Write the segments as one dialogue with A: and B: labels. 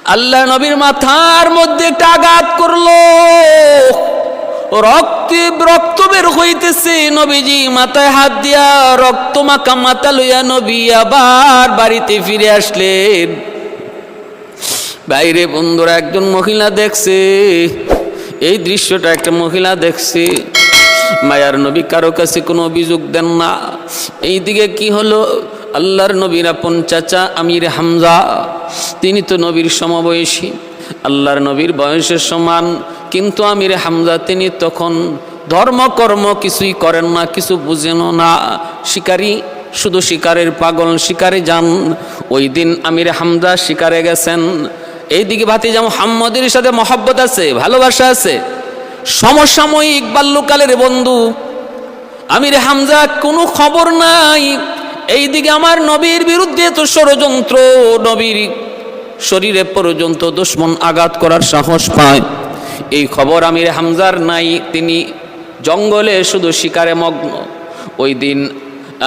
A: আল্লাহ নবীর মাথার মধ্যে একটা আঘাত করলো, রক্ত বের হইতেছে। নবীজি মাথায় হাত দিয়া রক্ত মাখা মাথা লইয়া নবী আবার বাড়িতে ফিরে আসলেন। বাইরে বন্ধুরা একজন মহিলা দেখছে এই দৃশ্যটা, একটা মহিলা দেখছে। মায়ার নবী কারো কাছে কোনো অভিযোগ দেন না। এইদিকে কি হলো, আল্লাহর নবীর আপন চাচা আমির হামজা, তিনি তো নবীর সমবয়সী, আল্লাহর নবীর বয়সের সমান, কিন্তু আমির হামজা তিনি তখন ধর্মকর্ম কিছুই করেন না, কিছু বুঝেনও না, শিকারী, শুধু শিকারের পাগল, শিকারে যান। ওই দিন আমির হামজা শিকারে গেছেন। এইদিকে ভাতিজা মুহাম্মদের সাথে মহব্বত আছে, ভালোবাসা আছে, সমসাময়িক বাল্যকালের বন্ধু আমির হামজা, কোনো খবর নাই। এইদিকে আমার নবীর বিরুদ্ধে তো ষড়যন্ত্র, নবীর শরীরে পর্যন্ত দুশমন আঘাত করার সাহস পায়, এই খবর আমির হামজার নাই। তিনি জঙ্গলে শুধু শিকারে মগ্ন। ওই দিন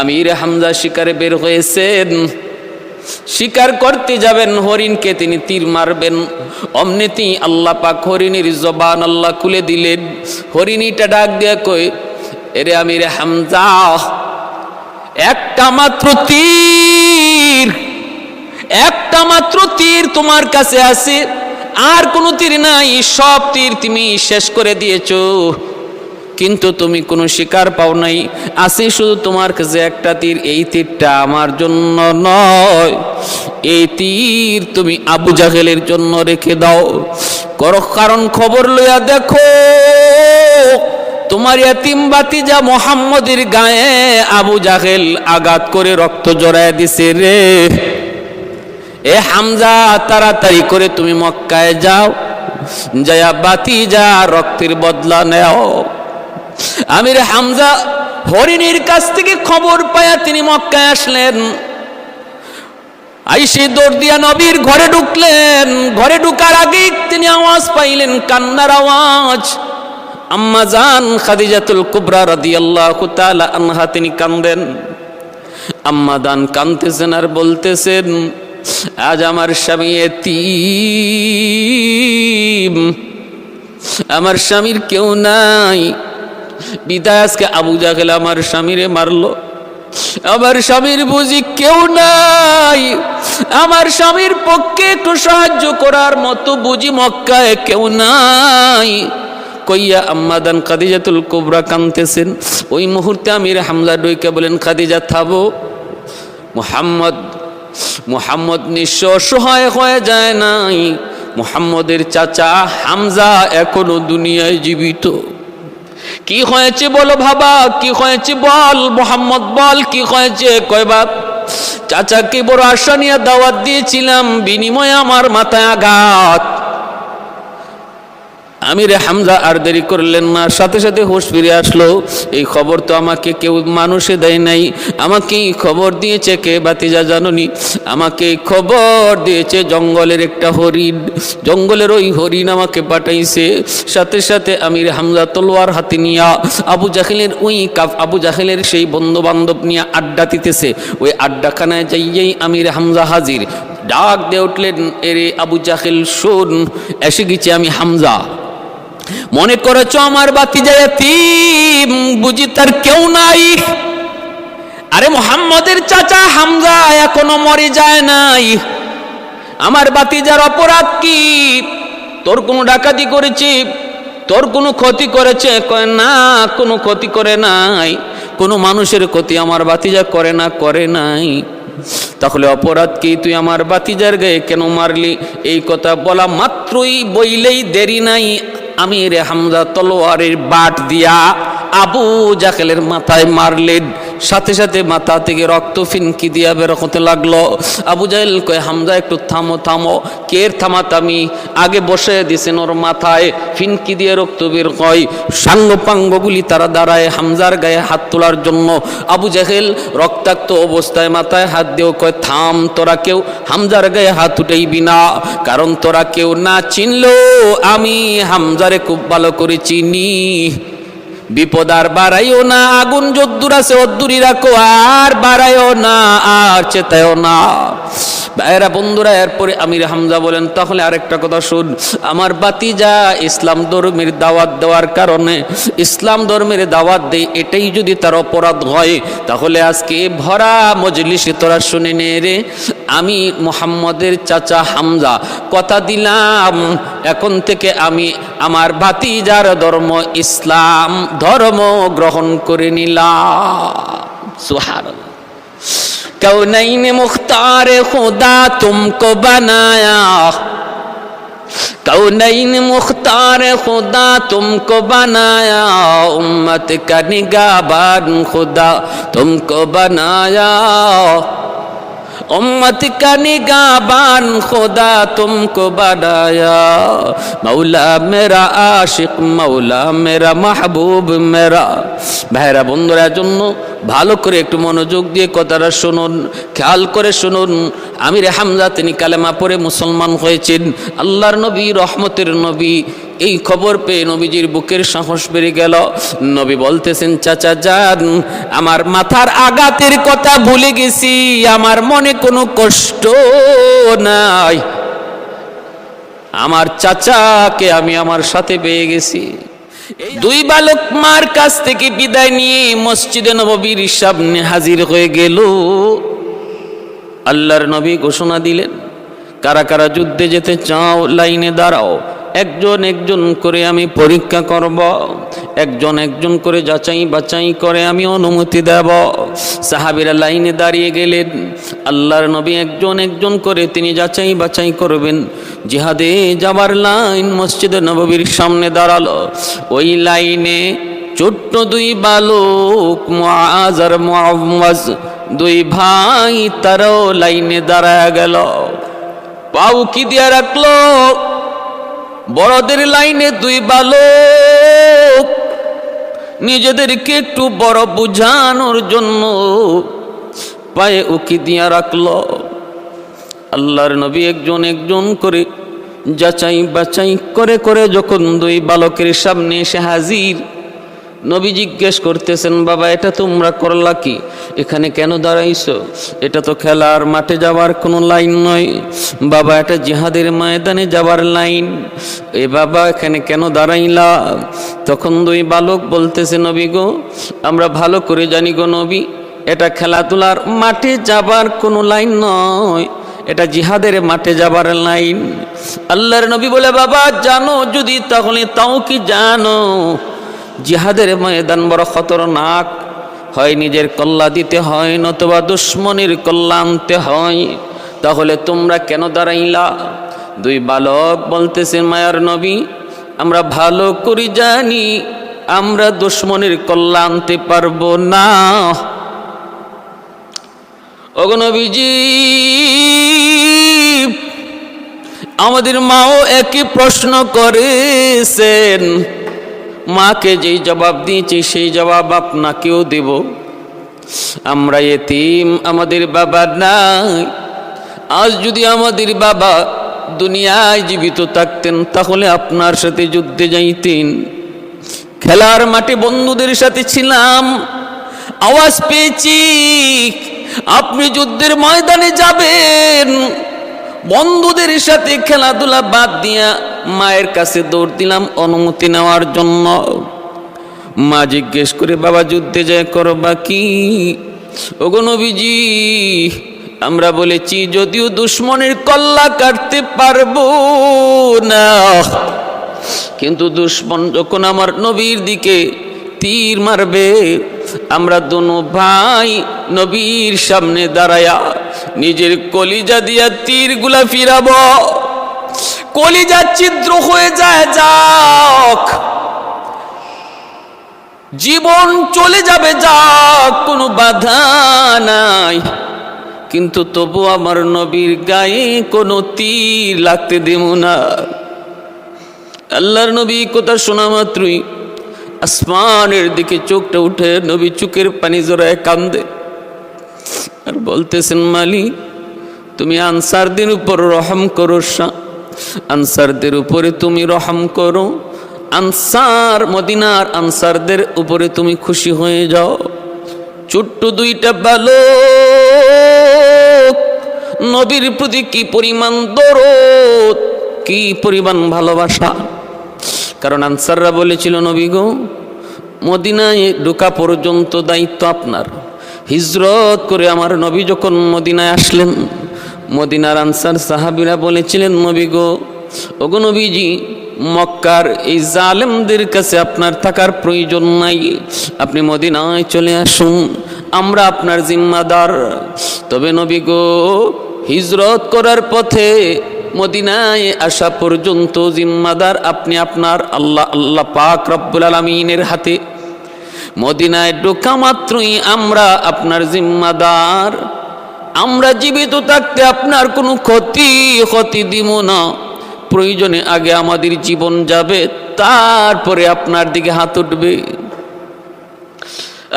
A: আমির হামজা শিকারে বের হয়েছেন, শিকার করতে যাবেন, হরিণকে তিনি তীর মারবেন। অমনিতেই আল্লাহ পাক হরিণীর জবান আল্লাহ খুলে দিলেন। হরিণীটা ডাক দিয়ে কই, এরে আমির হামজা, একটা মাত্র তীর তোমার কাছে আছে, আর কোনো তীর নাই, সব তীর তুমি শেষ করে দিয়েছো, কিন্তু তুমি কোনো শিকার পাও নাই, আছে শুধু তোমার কাছে একটা তীর। এই তীরটা আমার জন্য নয়, এই তীর তুমি আবু জাহেলের জন্য রেখে দাও। কারণ খবর লইয়া দেখো, তোমার ইয়াতিম ভাতিজা মুহাম্মদের গায়ে আবু জাহেল আঘাত করে রক্ত জড়ায় দিছে রে। এ হামজা, তাড়াতাড়ি করে তুমি মক্কায় যাও, যায়া ভাতিজা রক্তের বদলা নেও। আমির হামজা হরিণীর কাছ থেকে খবর পায়া তিনি মক্কায় আসলেন। আইসে দৌড় দিয়া নবীর ঘরে ঢুকলেন। ঘরে ঢুকার আগেই তিনি আওয়াজ পাইলেন, কান্নার আওয়াজ। আম্মা জান খাদিজাতুল কুবরা রাদিয়াল্লাহু তাআলা আনহা তিনি কান্দেন। আম্মা জান কাঁদতেছেন আর বলতেছেন, আজ আমার স্বামী এতিম, আমার স্বামীর কেউ নাই, বিদায় আজকে আবু জাহেল আমার স্বামীরে মারলো, আমার স্বামীর বুঝি কেউ নাই, আমার স্বামীর পক্ষে একটু সাহায্য করার মতো বুঝি মক্কায় কেউ নাই। কইয়া আম্মাদান খাদিজাতুল কুবরা কাঁদতেছেন। ওই মুহূর্তে আমির হামজা ডইকে বলেন, খাদিজা থামো, মুহাম্মদ নিঃস্ব অসহায় হয়ে যায় নাই, মুহাম্মদের চাচা হামজা এখনো দুনিয়ায় জীবিত। কি হয়েছে বলো বাবা, কি হয়েছে বল, মুহাম্মদ বল কি হয়েছে। কয় বাপ, চাচাকে বড় আশা নিয়ে দাওয়াত দিয়েছিলাম, বিনিময়ে আমার মাথায় আঘাত। আমির হামজা আর দেরি করলেন না, সাথে সাথে হুঁশ ফিরে আসলো। এই খবর তো আমাকে কেউ মানুষে দেয় নাই, আমাকে খবর দিয়েছে কে ভাতিজা জাননি? আমাকে খবর দিয়েছে জঙ্গলের একটা হরিণ, জঙ্গলের ওই হরিণ আমাকে পাঠাইছে। সাথে সাথে আমির হামজা তলোয়ার হাতে নিয়া আবু জাহেলের আবু জাহেলের সেই বন্ধু বান্ধব নিয়ে আড্ডা দিতেছে। ওই আড্ডাখানায় যাইয়েই আমির হামজা হাজির। ডাক দিয়ে উঠলেন, এরে আবু জাহেল শোন, এসে গেছি আমি হামজা। মনে করেছ আমার ভাতিজা এতিম, বুঝি তার কেউ নাই? আরে মুহাম্মদের চাচা হামজা এখনো মরে যায় নাই। আমার ভাতিজার অপরাধ কি? তোর কোনো ডাকাতি করেছে, তোর কোনো ক্ষতি করেছে? কয় না, কোনো ক্ষতি করে নাই, কোনো মানুষের ক্ষতি আমার ভাতিজা করে নাই। তাহলে অপরাধ কি? তুই আমার ভাতিজার গায়ে কেন মারলি? এই কথা বলা মাত্রই, বইলেই দেরি নাই, আমির হামজা তলোয়ারের বাট দিয়া আবু জাহেলের মাথায় মারলেন। সাথে সাথে মাথা থেকে রক্ত ফিনকি দিয়া বের হতে লাগলো। আবু জাহেল কয়, হামজা একটু থামো থামো। কের থামাতামি? আগে বসে দিছেন ওর মাথায়, ফিনকি দিয়ে রক্ত বের হয়। সাঙ্গপাঙ্গগুলি তারা দাঁড়ায় হামজার গায়ে হাত তোলার জন্য। আবু জাহেল রক্তাক্ত অবস্থায় মাথায় হাত দিয়েও কয়, থাম, তোরা কেউ হামজার গায়ে হাত উঠাইবি না, কারণ তোরা কেউ না চিনলেও আমি হামজারে খুব ভালো করে চিনি। বিপদ আর বাড়াইও না, আগুন যদ্দুর আছে অদ্দুরই রাখো, আর বাড়াইও না, আর চেতায়ও না। ভাইরা বন্ধুরা, এরপরে আমির হামজা বলেন, তাহলে আরেকটা কথা শুন, আমার বাতিজা ইসলাম ধর্মের দাওয়াত দেওয়ার কারণে, ইসলাম ধর্মের দাওয়াত দেয়, এটাই যদি তার অপরাধ হয়, তাহলে আজকে ভরা মজলিসে তোরা শুনে নে রে, আমি মুহাম্মদের চাচা হামজা কথা দিলাম, এখন থেকে আমি আমার ভাতিজার ধর্ম ইসলাম ধর্ম গ্রহণ করে নিলাম। সুবহানাল্লাহ। कौनैन मुख्तार खुदा तुमको बनाया, कौनैन मुख्तार खुदा तुमको बनाया, उम्मत का निगाहबान खुदा तुमको बनाया, उम्मत का निगाहबान खुदा तुमको बनाया, मौला मेरा आशिक मौला मेरा महबूब मेरा। ভাইরা বন্ধুরা, জন্য ভালো করে একটু মনোযোগ দিয়ে কথাটা শুনুন, খেয়াল করে শুনুন। আমির হামজা তিনি কালেমা পড়ে মুসলমান হয়েছেন। আল্লাহর নবী, রহমতের নবী, এই খবর পেয়ে নবীজির বুকের সাহস বেড়ে গেল। নবী বলতেছেন, চাচা যান, আমার মাথার আঘাতের কথা ভুলে গেছি, আমার মনে কোনো কষ্ট নাই, আমার চাচাকে আমি আমার সাথে পেয়ে গেছি। দুই বালক মার কাছ থেকে বিদায় নিয়ে মসজিদে নববীর সামনে হাজির হয়ে গেল। আল্লাহর নবী ঘোষণা দিলেন, কারা কারা যুদ্ধে যেতে চাও লাইনে দাঁড়াও, একজন একজন করে আমি পরীক্ষা করব, একজন একজন করে যাচাই বাছাই করে আমি অনুমতি দেব। সাহাবীরা লাইনে দাঁড়িয়ে গেলেন। আল্লাহর নবী একজন একজন করে তিনি যাচাই বাছাই করবেন। জিহাদে যাবার লাইন মসজিদে নববীর সামনে দাঁড়ালো। ওই লাইনে ছোট্ট দুই বালক মুআজ আর মুআওয়াজ, দুই ভাই, তারাও লাইনে দাঁড়ায় গেল। পাও কি দিয়া রাখলো, বড়দের লাইনে দুই বালক নিজেদেরকে একটু বড় বুঝানোর জন্য পায়ে উকি দিয়া রাখলো। আল্লাহর নবী একজন একজন করে যাচাই বাছাই করে করে যখন দুই বালকের সামনে এসে হাজির, নবী জিজ্ঞেস করতেছেন, বাবা এটা তোমরা করলা কি, এখানে কেন দাঁড়াইছো? এটা তো খেলার মাঠে যাওয়ার কোনো লাইন নয় বাবা, এটা জিহাদের ময়দানে যাওয়ার লাইন। এ বাবা এখানে কেন দাঁড়াইলা? তখন দুই বালক বলতেছে, নবী গো, আমরা ভালো করে জানি গো নবী, এটা খেলাধুলার মাঠে যাবার কোনো লাইন নয়, এটা জিহাদের মাঠে যাবার লাইন। আল্লাহর নবী বলে, বাবা জানো যদি, তাহলে তাও কি জানো জিহাদের ময়দান বড় খতরনাক, হয় নিজের কল্লা দিতে হয়, নতুবা দুশ্মনের কল্লা আনতে হয়, তাহলে তোমরা কেন দাঁড়াইলা? দুই বালক বলতেছেন, মায়ার নবী, আমরা ভালো করে জানি আমরা দুশ্মনের কল্লা আনতে পারবো না। ওগো নবীজি, আমাদের মাও একই প্রশ্ন করেছেন, মাকে যেই জবাব দিয়েছি সেই জবাব আপনাকেও দেব। আমরা এতিম, আমাদের বাবা নাই। আজ যদি আমাদের বাবা দুনিয়ায় জীবিত থাকতেন, তাহলে আপনার সাথে যুদ্ধে যাইতেন। খেলার মাঠে বন্ধুদের সাথে ছিলাম, আওয়াজ পেয়েছি আপনি যুদ্ধের ময়দানে যাবেন, বন্ধুদের সাথে খেলাধুলা বাদ দিয়া মায়ের কাছে দৌড় দিলাম অনুমতি নেওয়ার জন্য। মা জিজ্ঞেস করে, বাবা যুদ্ধে যায় করবা কি? ওগো নবীজি, আমরা বলেছি যদিও দুশ্মনের কল্লা কাটতে পারবো না, কিন্তু দুশ্মন যখন আমার নবীর দিকে তীর মারবে, আমরা দোনো ভাই নবীর সামনে দাঁড়ায়া নিজের কলিজা দিয়া তীরগুলা ফিরাবো। কলিজা ছিদ্র হয়ে যায় যাক, জীবন চলে যাবে যাক, কোনো বাধা নাই, কিন্তু তবু আমার নবীর গায়ে কোনো তীর লাগতে দেব না। আল্লাহর নবী কথা শোনা মাত্রই আসমানের দিকে চোখটা উঠে নবী চোখের পানি জড়ায় কান্দে আর বলতেছেন, মালিক তুমি আনসারদের উপর রহম করো, আনসারদের উপরে তুমি রহম করো, আনসার, মদিনার আনসারদের উপরে তুমি খুশি হয়ে যাও। ছোট্ট দুইটা বালক নবীর প্রতি কি পরিমাণ দরদ, কি পরিমাণ ভালোবাসা। কারণ আনসাররা বলেছিল, নবী গো, মদিনায় ঢোকা পর্যন্ত দায়িত্ব আপনার। হিজরত করে আমার নবী যখন মদিনায় আসলেন, মদিনার আনসার সাহাবীরা বলেছিলেন, নবী গো, ওগো নবীজি, মক্কার এই জালেমদের কাছে আপনার থাকার প্রয়োজন নাই, আপনি মদিনায় চলে আসুন, আমরা আপনার জিম্মাদার। তবে নবী গো, হিজরত করার পথে মদিনায় আসা পর্যন্ত জিম্মাদার আপনি আপনার আল্লাহ পাক রব্বুল আলামিনের হাতে। মদিনায় ঢোকা মাত্রই আমরা আপনার জিম্মাদার। আমরা জীবিত থাকতে আপনার কোনো ক্ষতি দিব না। প্রয়োজনে আগে আমাদের জীবন যাবে, তারপরে আপনার দিকে হাত উঠবে।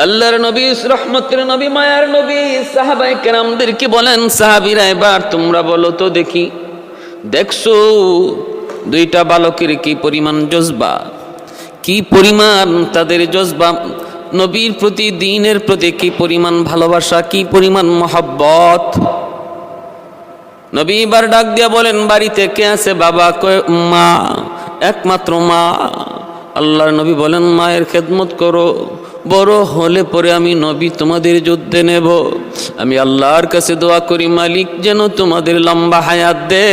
A: আল্লাহর নবী, রহমতের নবী, মায়ার নবী সাহাবায়ে কেরামদেরকে বলেন, সাহাবীরা এবার তোমরা বলো তো দেখি, দেখছো দুইটা বালকের কি পরিমাণ জজবা, কি পরিমাণ তাদের জজবা, নবীর প্রতি, দ্বীনের প্রতি কি পরিমাণ ভালোবাসা, কি পরিমাণ মহব্বত। নবী এবার ডাক দিয়া বলেন, বাড়িতে কে আছে? বাবা কয় মা, একমাত্র মা। আল্লাহর নবী বলেন, মায়ের খেদমত করো, বড় হলে পরে আমি নবী তোমাদের যুদ্ধে নেব। আমি আল্লাহর কাছে দোয়া করি, মালিক যেন তোমাদের লম্বা হায়াত দে,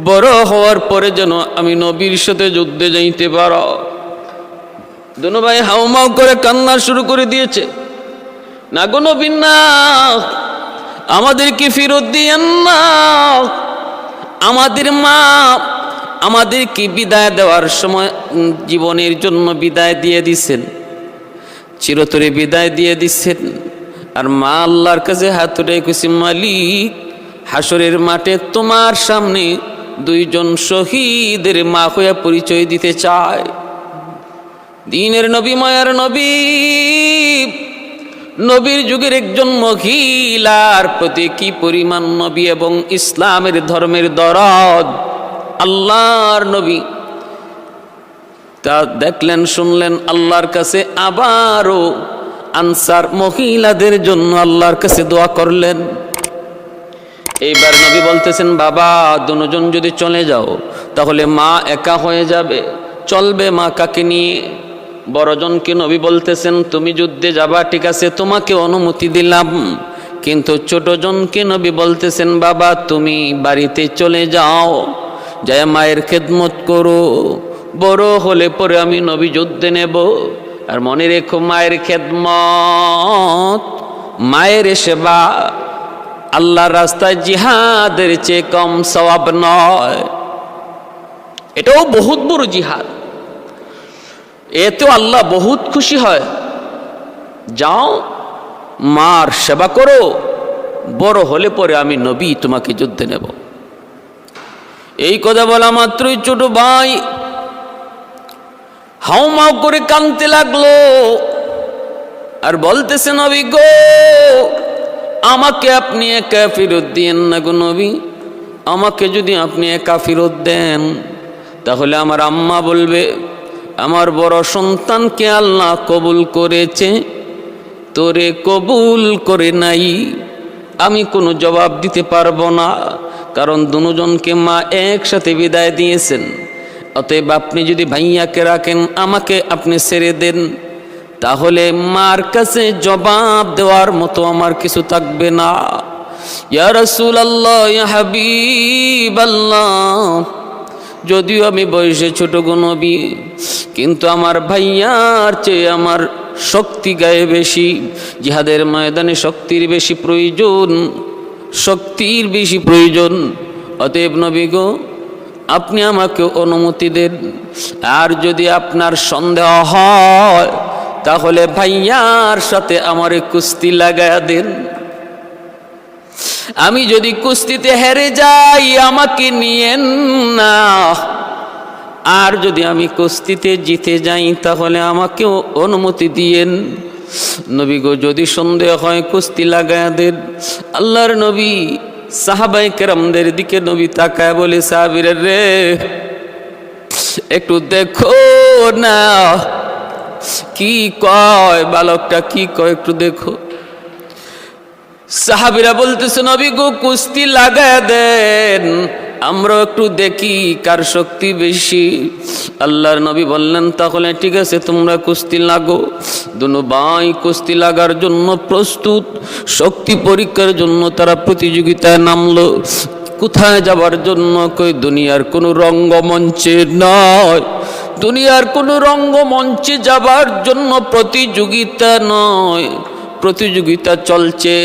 A: বড় হওয়ার পরে যেন আমি নবীর সাথে যুদ্ধে যাইতে পারো। দুনো ভাই হাউমাউ করে কান্না শুরু করে দিয়েছে, না গো নবী না, আমাদেরকে ফেরত দিয়েন না। আমাদের মা আমাদেরকে বিদায় দেওয়ার সময় জীবনের জন্য বিদায় দিয়ে দিছেন, চিরতরে বিদায় দিয়ে দিচ্ছেন। আর মা আল্লাহর কাছে হাত উঠে কইছে, মালিক, হাসরের মাঠে তোমার সামনে দুইজন শহীদের মা হইয়া পরিচয় দিতে চায়। দ্বীনের নবী, মায়ার নবী, নবীর যুগের একজন মহিলার প্রতি কি পরিমাণ নবী এবং ইসলামের ধর্মের দরদ আল্লাহর নবী তা দেখলেন, শুনলেন। আল্লাহর কাছে আবারও আনসার মহিলাদের জন্য আল্লাহর কাছে দোয়া করলেন। এইবার নবী বলতেছেন, বাবা, দুজন যদি চলে যাও তাহলে মা একা হয়ে যাবে, চলবে মা কাকে নিয়ে? বড়জনকে নবী বলতেছেন, তুমি যুদ্ধে যাবা, ঠিক আছে, তোমাকে অনুমতি দিলাম। কিন্তু ছোটজনকে নবী বলতেছেন, বাবা, তুমি বাড়িতে চলে যাও, যায় মায়ের খেদমত করো, বড় হলে পরে আমি নবী যুদ্ধে নেব। আর মনে রেখো, মায়ের খেদমত, মায়ের সেবা আল্লাহর রাস্তায় জিহাদের চেয়ে কম সওয়াব নয়। এটাও বহুত বড় জিহাদ, এতেও আল্লাহ বহুত খুশি হয়। যাও, মার সেবা করো, বড় হলে পরে আমি নবী তোমাকে যুদ্ধে নেব। এই কথা বলা মাত্রই ছোট ভাই হাউমাউ করে কাঁদতে লাগলো আর বলতেছে, নবী গো, আমাকে আপনি একা ফেরত দিয়েন না গো নবী। আমাকে যদি আপনি একা ফেরত দেন তাহলে আমার আম্মা বলবে, আমার বড় সন্তানকে আল্লাহ কবুল করেছে, তোরে কবুল করে নাই। আমি কোনো জবাব দিতে পারবো না, কারণ দুজনকে মা একসাথে বিদায় দিয়েছেন। অতএব আপনি যদি ভাইয়াকে রাখেন, আমাকে আপনি ছেড়ে দেন, তাহলে মার কাছে জবাব দেওয়ার মতো আমার কিছু থাকবে না। ইয়া রাসূলুল্লাহ, ইয়া হাবিবাল্লাহ, যদিও আমি বয়সে ছোট গো নবী, কিন্তু আমার ভাইয়ার চেয়ে আমার শক্তি গায়ে বেশি। জিহাদের ময়দানে শক্তির বেশি প্রয়োজন, শক্তির বেশি প্রয়োজন। অতএব নবী গো, আপনি আমাকে অনুমতি দেন। আর যদি আপনার সন্দেহ হয় তাহলে ভাইয়ার সাথে আমারে কুস্তি লাগায়া দেন। আমি যদি কুস্তিতে হেরে যাই আমাকে নিয়েন না, আর যদি আমি কুস্তিতে জিতে যাই তাহলে আমাকেও অনুমতি দিয়েন। নবী গো, যদি সন্দেহ হয় কুস্তি লাগায়া দেন। আল্লাহর নবী সাহাবায়ে কেরামদের দিকে নবী তাকায় বলে, সাহাবীরা রে, একটু দেখো না কি কয়, বালকটা কি কয় একটু দেখো। সাহাবীরা বলতেছে নবী গো কুস্তি লাগায় দেন, আমরা একটু দেখি কার শক্তি বেশি। আল্লাহর নবী বললেন তাহলে ঠিক আছে তোমরা কুস্তি লাগো। দুনো ভাই কুস্তি লাগার জন্য প্রস্তুত, শক্তি পরীক্ষার জন্য তারা প্রতিযোগিতায় নামলো। কোথায় যাবার জন্য? কই দুনিয়ার কোনো রঙ্গমঞ্চে নয়, দুনিয়ার কোনো রঙ্গমঞ্চে যাবার জন্য প্রতিযোগিতা নয়, প্রতিযোগিতা চলছে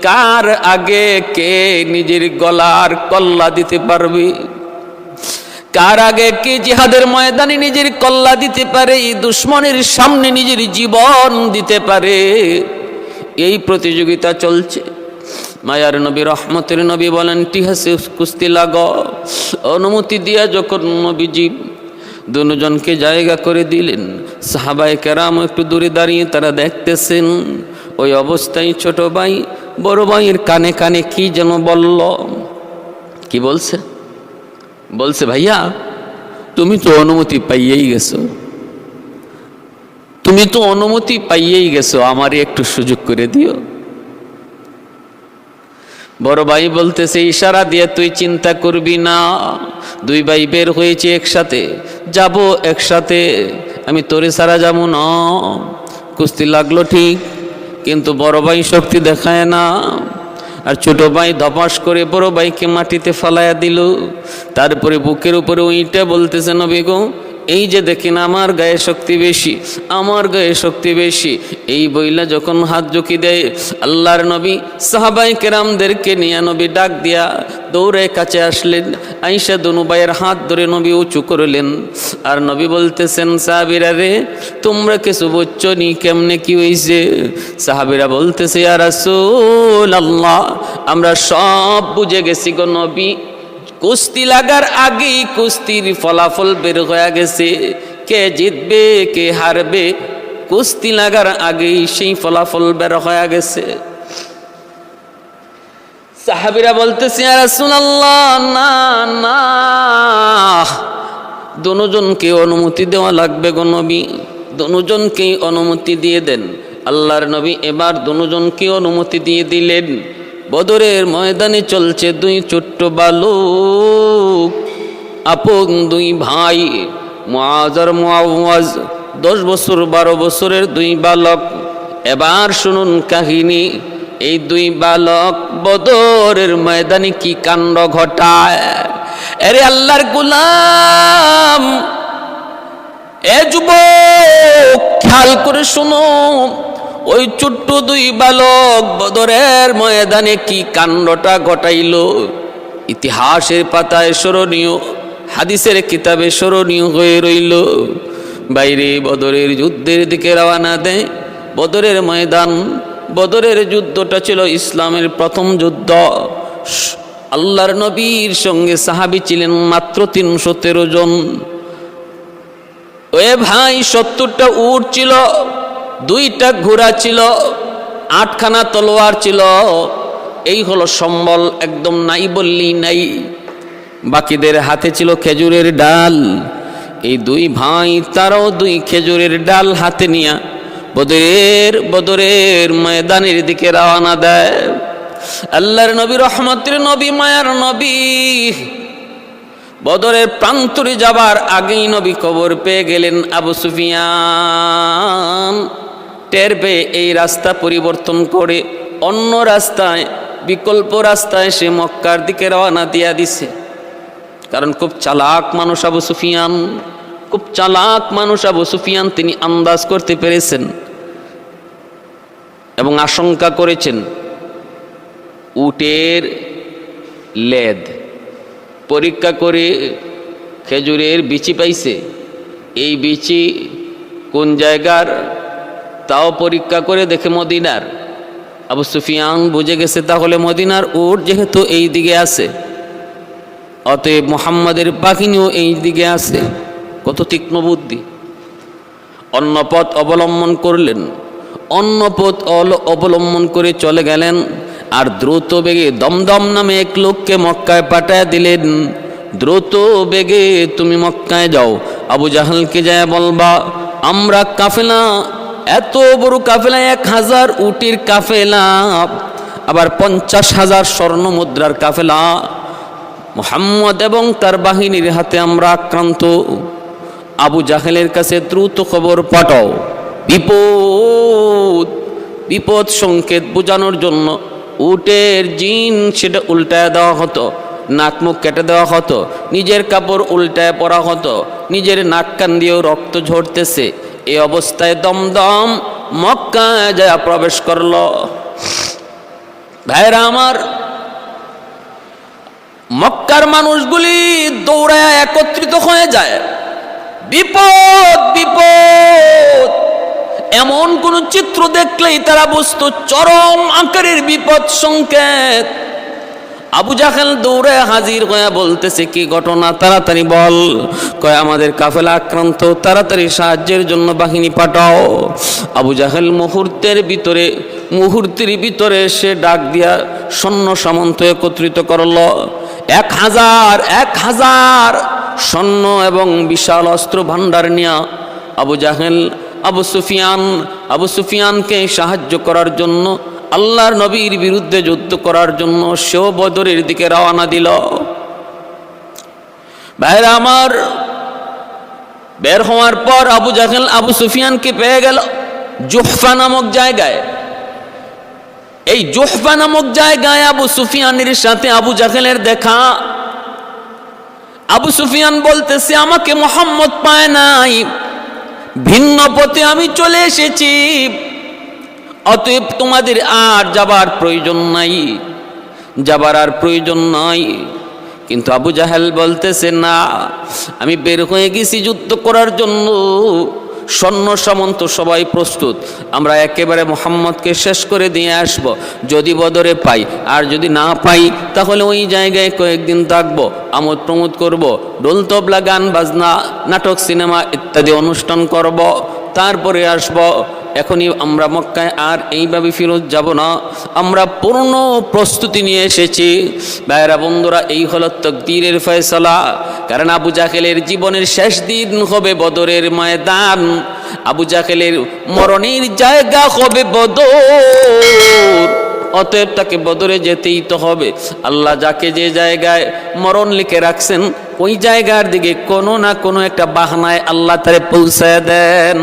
A: কার আগে কে নিজের গলার কল্লা দিতে পারবে, কার আগে কে জিহাদের ময়দানে নিজের কল্লা দিতে পারে, এই দুশ্মনের সামনে নিজের জীবন দিতে পারে, এই প্রতিযোগিতা চলছে। মায়ার নবী রহমতের নবী বলেন ঠিক আছে কুস্তি লাগো। অনুমতি দিয়া যখন নবীজি দুজনকে জায়গা করে দিলেন, সাহাবায়ে কেরাম একটু দূরে দাঁড়িয়ে তারা দেখতেছেন। ওই অবস্থায় ছোট ভাই বড় ভাইয়ের কানে কানে কি যেন বলল। কি বলছে? বলছে ভাইয়া তুমি তো অনুমতি পাইয়েই গেছো, তুমি তো অনুমতি পাইয়েই গেছো, আমারে একটু সুযোগ করে দিও। বড় ভাই বলতেছে ইশারা দিয়ে তুই চিন্তা করবি না, দুই ভাই বের হয়েছে একসাথে, যাব একসাথে, আমি তোরে সারা যাবো না। কুস্তি লাগলো ঠিক, কিন্তু বড় ভাই শক্তি দেখায় না, আর ছোট ভাই ধপাস করে বড় ভাইকে মাটিতে ফালাইয়া দিল। তারপরে বুকের উপরে উইটা বলতেছে নবী গো এই যে দেখি না আমার গায়ে শক্তি বেশি, আমার গায়ে শক্তি বেশি। এই বইলা যখন হাত ঝুঁকি দেয় আল্লাহর নবী সাহাবায়ে কেরামদেরকে নিয়ে নবী ডাক দিয়া দৌড়ে কাছে আসলেন। আয়েশা দুনু ভাইয়ের হাত ধরে নবী উঁচু করলেন, আর নবী বলতেছেন সাহাবীরা রে তোমরা কিছু বুঝছো নি কেমনে কি হইছে? সাহাবীরা বলতেছে ইয়া রাসূলুল্লাহ আমরা সব বুঝে গেছি গো নবী, কুস্তি লাগার আগেই কুস্তির ফলাফল বের হয়ে গেছে, কে জিতবে কে হারবে কুস্তি লাগার আগেই সেই ফলাফল বের হয়ে গেছে। সাহাবীরা বলতেছে ইয়া রাসূলুল্লাহ না না দুজনকে অনুমতি দেওয়া লাগবে গো নবী, দুজনকেই অনুমতি দিয়ে দেন। আল্লাহর নবী এবার দুজনকে অনুমতি দিয়ে দিলেন। বদরের ময়দানে চলছে দুই ছোট্ট বালক, আপন দুই ভাই মুআজ আর মুআওয়াজ, 10 বছর 12 বছরের দুই বালক। এবার শুনুন কাহিনী, এই দুই বালক বদরের ময়দানে কি কাণ্ড ঘটায়। আরে আল্লাহর গোলাম, এ যুবক খেয়াল করে শুনো, ওই ছোট্ট দুই বালক বদরের ময়দানে কি কাণ্ডটা ঘটাইল ইতিহাসের পাতায় স্মরণীয়, হাদিসের কিতাবে স্মরণীয় হয়ে রইল। বাইরে বদরের যুদ্ধের দিকে রওনা দেয়। বদরের ময়দান, বদরের যুদ্ধটা ছিল ইসলামের প্রথম যুদ্ধ। আল্লাহর নবীর সঙ্গে সাহাবী ছিলেন মাত্র 313 জন। ওই ভাই 70টা উট ছিল, 2টা ঘোড়া ছিল, 8খানা তলোয়ার ছিল, এই হলো সম্বল, একদম নাই বললেই নাই। বাকিদের হাতে ছিল খেজুরের ডাল। এই দুই ভাই তারাও 2 খেজুরের ডাল হাতে নিয়ে বদরের ময়দানের দিকে রওনা দেয়। আল্লাহর নবী রহমতের নবী মায়ার নবী বদরের প্রান্তরে যাবার আগেই নবী খবর পেয়ে গেলেন আবু সুফিয়ান টের পেয়ে এই রাস্তা পরিবর্তন করে অন্য রাস্তায়, বিকল্প রাস্তায় সে মক্কার দিকে রওনা দিয়া দিছে। কারণ খুব চালাক মানুষ আবু সুফিয়ান, খুব চালাক মানুষ আবু সুফিয়ান। তিনি আন্দাজ করতে পেরেছেন এবং আশঙ্কা করেছেন উটের লেদ পরীক্ষা করে খেজুরের বিচি পাইছে, এই বিচি কোন জায়গার তাও পরীক্ষা করে দেখে মদিনার। আবু সুফিয়ান বুঝে গেছে তাহলে মদিনার উট যেহেতু এই দিকে আছে, অতএব মুহাম্মাদের বাহিনীও এই দিকে আছে। কত তীক্ষ্ণ বুদ্ধি! অন্য পথ অবলম্বন করলেন, অন্য পথ অবলম্বন করে চলে গেলেন। আর দ্রুত বেগে দমদম নামে এক লোককে মক্কায় পাঠায় দিলেন, দ্রুত বেগে তুমি মক্কায় যাও, আবু জাহেলকে যায় বলবা আমরা কাফেলা, এত বড় কাফেলা, 1000 উটের কাফেলা, আবার 50,000 স্বর্ণ মুদ্রার কাফেলা, মুহাম্মদ এবং তার বাহিনীর হাতে আমরা আক্রান্ত। আবু জাহেলের কাছে দ্রুত খবর পাঠাও। বিপদ বিপদ সংকেত বোঝানোর জন্য উটের জিন সেটা উল্টায় দেওয়া হতো, নাক মুখ কেটে দেওয়া হতো, নিজের কাপড় উল্টায় পরা হতো, নিজের নাক কান দিয়েও রক্ত ঝরতেছে। এই অবস্থায় দমদম মক্কায় যায় প্রবেশ করলো। ভাইরা আমার, মক্কার মানুষগুলি দৌড়ায় একত্রিত হয়ে যায়। বিপদ বিপদ, এমন কোন চিত্র দেখলেই তারা বুঝতো চরম আকারের বিপদ সংকেত। আবু জাহেল দৌড়ে হাজির হয়ে বলতেছে কি ঘটনা, তাড়াতাড়ি বল। কয় আমাদের কাফেলা আক্রান্ত, তাড়াতাড়ি সাহায্যের জন্য বাহিনী পাঠাও। আবু জাহেল মুহূর্তের ভিতরে সে ডাক দিয়া সৈন্য সামন্ত একত্রিত করল। 1000 সৈন্য এবং বিশাল অস্ত্র ভান্ডার নিয়ে আবু জাহেল আবু সুফিয়ানকে সাহায্য করার জন্য, আল্লাহর নবীর বিরুদ্ধে যুদ্ধ করার জন্য সেও বদরের দিকে রওনা দিল। ভাইরা আমার, বের হওয়ার পর আবু জাহেল আবু সুফিয়ানকে পেয়ে গেল জুহফা নামক জায়গায়। এই জুহফা নামক জায়গায় আবু সুফিয়ানের সাথে আবু জাহেলের দেখা। আবু সুফিয়ান বলতেছে আমাকে মুহাম্মদ পায় নাই, ভিন্ন পথে আমি চলে এসেছি, অতএব তোমাদের আর যাবার প্রয়োজন নাই। কিন্তু আবু জাহেল বলতেছে না, আমি বের হয়ে গেছি যুদ্ধ করার জন্য, সৈন্য সামন্ত সবাই প্রস্তুত, আমরা একেবারে মুহাম্মদকে শেষ করে দিয়ে আসব। যদি বদরে পাই, আর যদি না পাই তাহলে ওই জায়গায় কয়েকদিন থাকবো, আমোদ প্রমোদ করব, ঢোল তবলা গান বাজনা নাটক সিনেমা ইত্যাদি অনুষ্ঠান করব, তারপরে আসব। এখনই আমরা মক্কায় আর এইভাবে ফিরত যাব না, আমরা পূর্ণ প্রস্তুতি নিয়ে এসেছি। ভাইরা বন্ধুরা, এই হলো তাকদীরের ফয়সালা। কারণ আবু জাহেলের জীবনের শেষ দিন হবে বদরের ময়দান, আবু জাহেলের মরণের জায়গা হবে বদর। অতএব তাকে বদরে যেতেই তো হবে। আল্লাহ যাকে যে জায়গায় মরণ লিখে রাখছেন, ওই জায়গার দিকে কোনো না কোনো একটা বাহানায় আল্লাহ তারে পৌঁছায় দেন।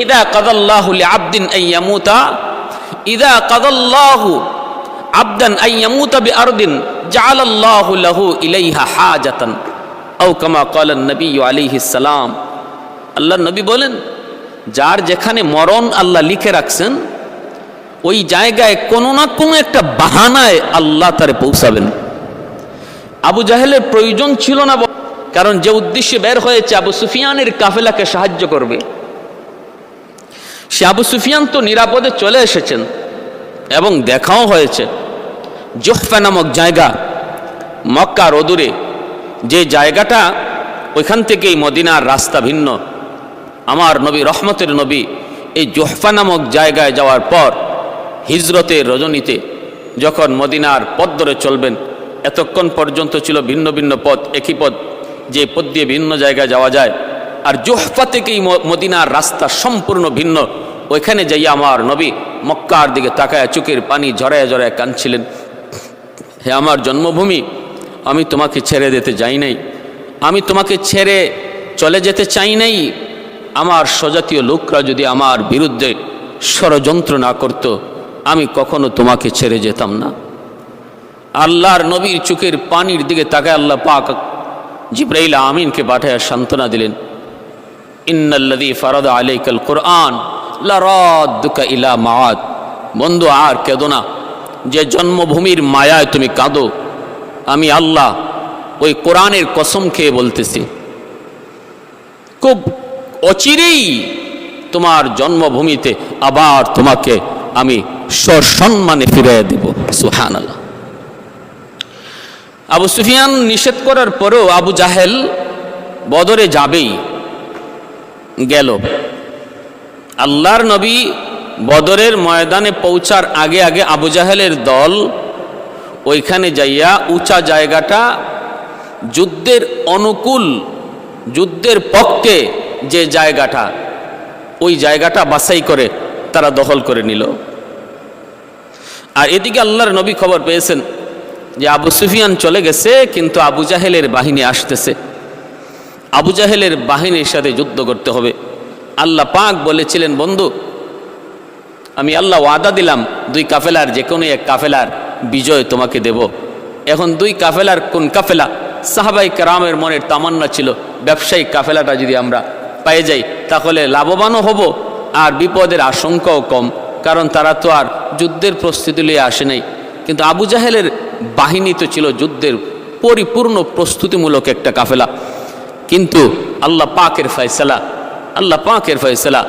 A: ইদা কাদাল্লাহু লিআবদিন আইয়ামুতা, ইদা কাদাল্লাহু আবদান আইয়ামুতা বিআরদিন জাআলাল্লাহু লাহু ইলাইহা হাজাতান, আও কামা ক্বালা নবী আলাইহিস সালাম। আল্লাহ নবী বলেন, যার যেখানে মরণ আল্লাহ লিখে রাখছেন, ওই জায়গায় কোনো না কোনো একটা বাহানায় আল্লাহ তারে পৌঁছাবেন। আবু জাহেলের প্রয়োজন ছিল না, কারণ যে উদ্দেশ্যে বের হয়েছে আবু সুফিয়ানের কাফেলাকে সাহায্য করবে, সে আবু সুফিয়ান তো নিরাপদে চলে এসেছেন এবং দেখাও হয়েছে। জুহফা নামক জায়গা মক্কার অদূরে, যে জায়গাটা ওইখান থেকেই মদিনার রাস্তা ভিন্ন। আমার নবী, রহমতের নবী, এই জুহফা নামক জায়গায় যাওয়ার পর হিজরতের রজনীতে যখন মদিনার পথ ধরে চলবেন, এতক্ষণ পর্যন্ত ছিল ভিন্ন ভিন্ন পথ, একই পথ, যে পথ দিয়ে ভিন্ন জায়গায় যাওয়া যায়। আর জুহফা থেকেই মদিনার রাস্তা সম্পূর্ণ ভিন্ন। ওইখানে যাইয়া আমার নবী মক্কার দিকে তাকায় চোখের পানি ঝরায় ঝরায় কাঁদছিলেন, হে আমার জন্মভূমি, আমি তোমাকে ছেড়ে যেতে যাই নাই, আমি তোমাকে ছেড়ে চলে যেতে চাই নাই। আমার স্বজাতীয় লোকরা যদি আমার বিরুদ্ধে ষড়যন্ত্র না করত, আমি কখনো তোমাকে ছেড়ে যেতাম না। আল্লাহর নবীর চোখের পানির দিকে তাকায় আল্লাহ পাক জিবরাইল আমিনকে পাঠায় সান্ত্বনা দিলেন, ইন্নাল্লাযী ফারাদা আলাইকাল কুরআন লারাদ্দুকা ইলা মাআদ। বন্ধু, আর কেঁদো না, যে জন্মভূমির মায়ায় তুমি কাঁদো, আমি আল্লাহ ওই কোরআনের কসম খেয়ে বলতেছি, খুব অচিরেই তোমার জন্মভূমিতে আবার তোমাকে আমি সসম্মানে ফিরিয়ে দেব। সুবহানাল্লাহ। আবু সুফিয়ান নিষেধ করার পরেও আবু জাহেল বদরে যাবেই, গেল। আল্লাহর নবী বদরের ময়দানে পৌঁছার আগে আগে আবু জাহেলের দল ওইখানে যাইয়া উঁচা জায়গাটা যুদ্ধের অনুকূল যুদ্ধের পক্ষে যে জায়গাটা, ওই জায়গাটা বাছাই করে তারা দখল করে নিল। আর এদিকে আল্লাহর নবী খবর পেয়েছেন যে আবু সুফিয়ান চলে গেছে, কিন্তু আবু জাহেলের বাহিনী আসতেছে, আবু জাহেলের বাহিনীর সাথে যুদ্ধ করতে হবে। আল্লাহ পাক বলেছিলেন, বন্ধু আমি আল্লাহ ওয়াদা দিলাম 2 কাফেলার যে কোনো এক কাফেলার বিজয় তোমাকে দেব। এখন 2 কাফেলার কোন কাফেলা? সাহাবাই কেরামের মনের তামান্না ছিল ব্যবসায়িক কাফেলাটা যদি আমরা পেয়ে যাই তাহলে লাভবানও হব, আর বিপদের আশঙ্কাও কম, কারণ তারা তো আর যুদ্ধের প্রস্তুতি নিয়ে আসে নাই। কিন্তু আবু জাহেলের বাহিনী তো ছিল যুদ্ধের পরিপূর্ণ প্রস্তুতিমূলক একটা কাফেলা। কিন্তু আল্লাহ পাকের ফয়সালা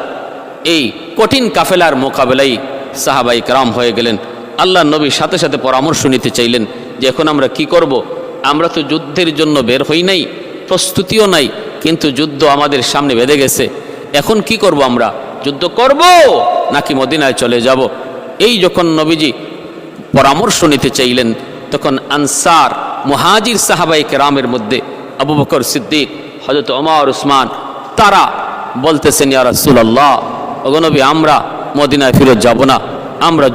A: এই কঠিন কাফেলার মোকাবেলাই সাহাবাই কেরাম হয়ে গেলেন। আল্লাহ নবীর সাথে সাথে পরামর্শ নিতে চাইলেন যে এখন আমরা কি করব? আমরা তো যুদ্ধের জন্য বের হই নাই, প্রস্তুতিও নাই, কিন্তু যুদ্ধ আমাদের সামনে বেঁধে গেছে। এখন কি করব? আমরা যুদ্ধ করব নাকি মদিনায় চলে যাব? এই যখন নবীজি পরামর্শ নিতে চাইলেন, তখন আনসার মুহাজির সাহাবাই কেরামের মধ্যে আবু বকর সিদ্দিক, হযরত ওমর, উসমান, তারা বলতেছেন, ইয়া রাসূলুল্লাহ, ওগো নবী, আমরা মদিনায় ফিরে যাব না, আমরা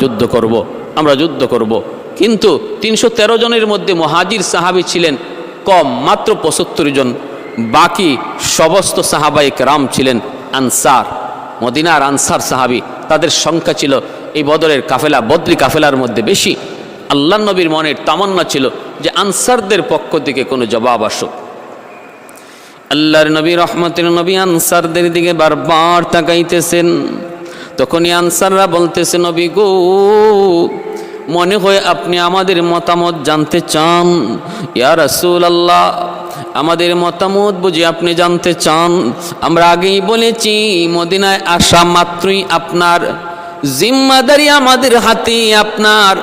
A: যুদ্ধ করব। কিন্তু 313 জনের মধ্যে মুহাজির সাহাবী ছিলেন কম, মাত্র 75 জন। বাকি সমস্ত সাহাবাই কেরাম ছিলেন আনসার, মদিনার আনসার সাহাবী। তাদের সংখ্যা ছিল এই বদরের কাফেলা, বদরি কাফেলার মধ্যে বেশি। আল্লাহ নবীর মনের তামান্না ছিল যে আনসারদের পক্ষ থেকে কোনো জবাব আসুক। আল্লাহর নবী রহমতের নবী আনসারদের দিকে বারবার তাকাইতেছেন। তখনই আনসাররা বলতেছে, নবী গো, মনে হয় আপনি আমাদের মতামত জানতে চান। ইয়া রাসূলুল্লাহ, আমাদের মতামত বুঝি আপনি জানতে চান? আমরা আগেই বলেছি, মদিনায় আসা মাত্রই আপনার জিম্মাদারি আমাদের হাতে, আপনার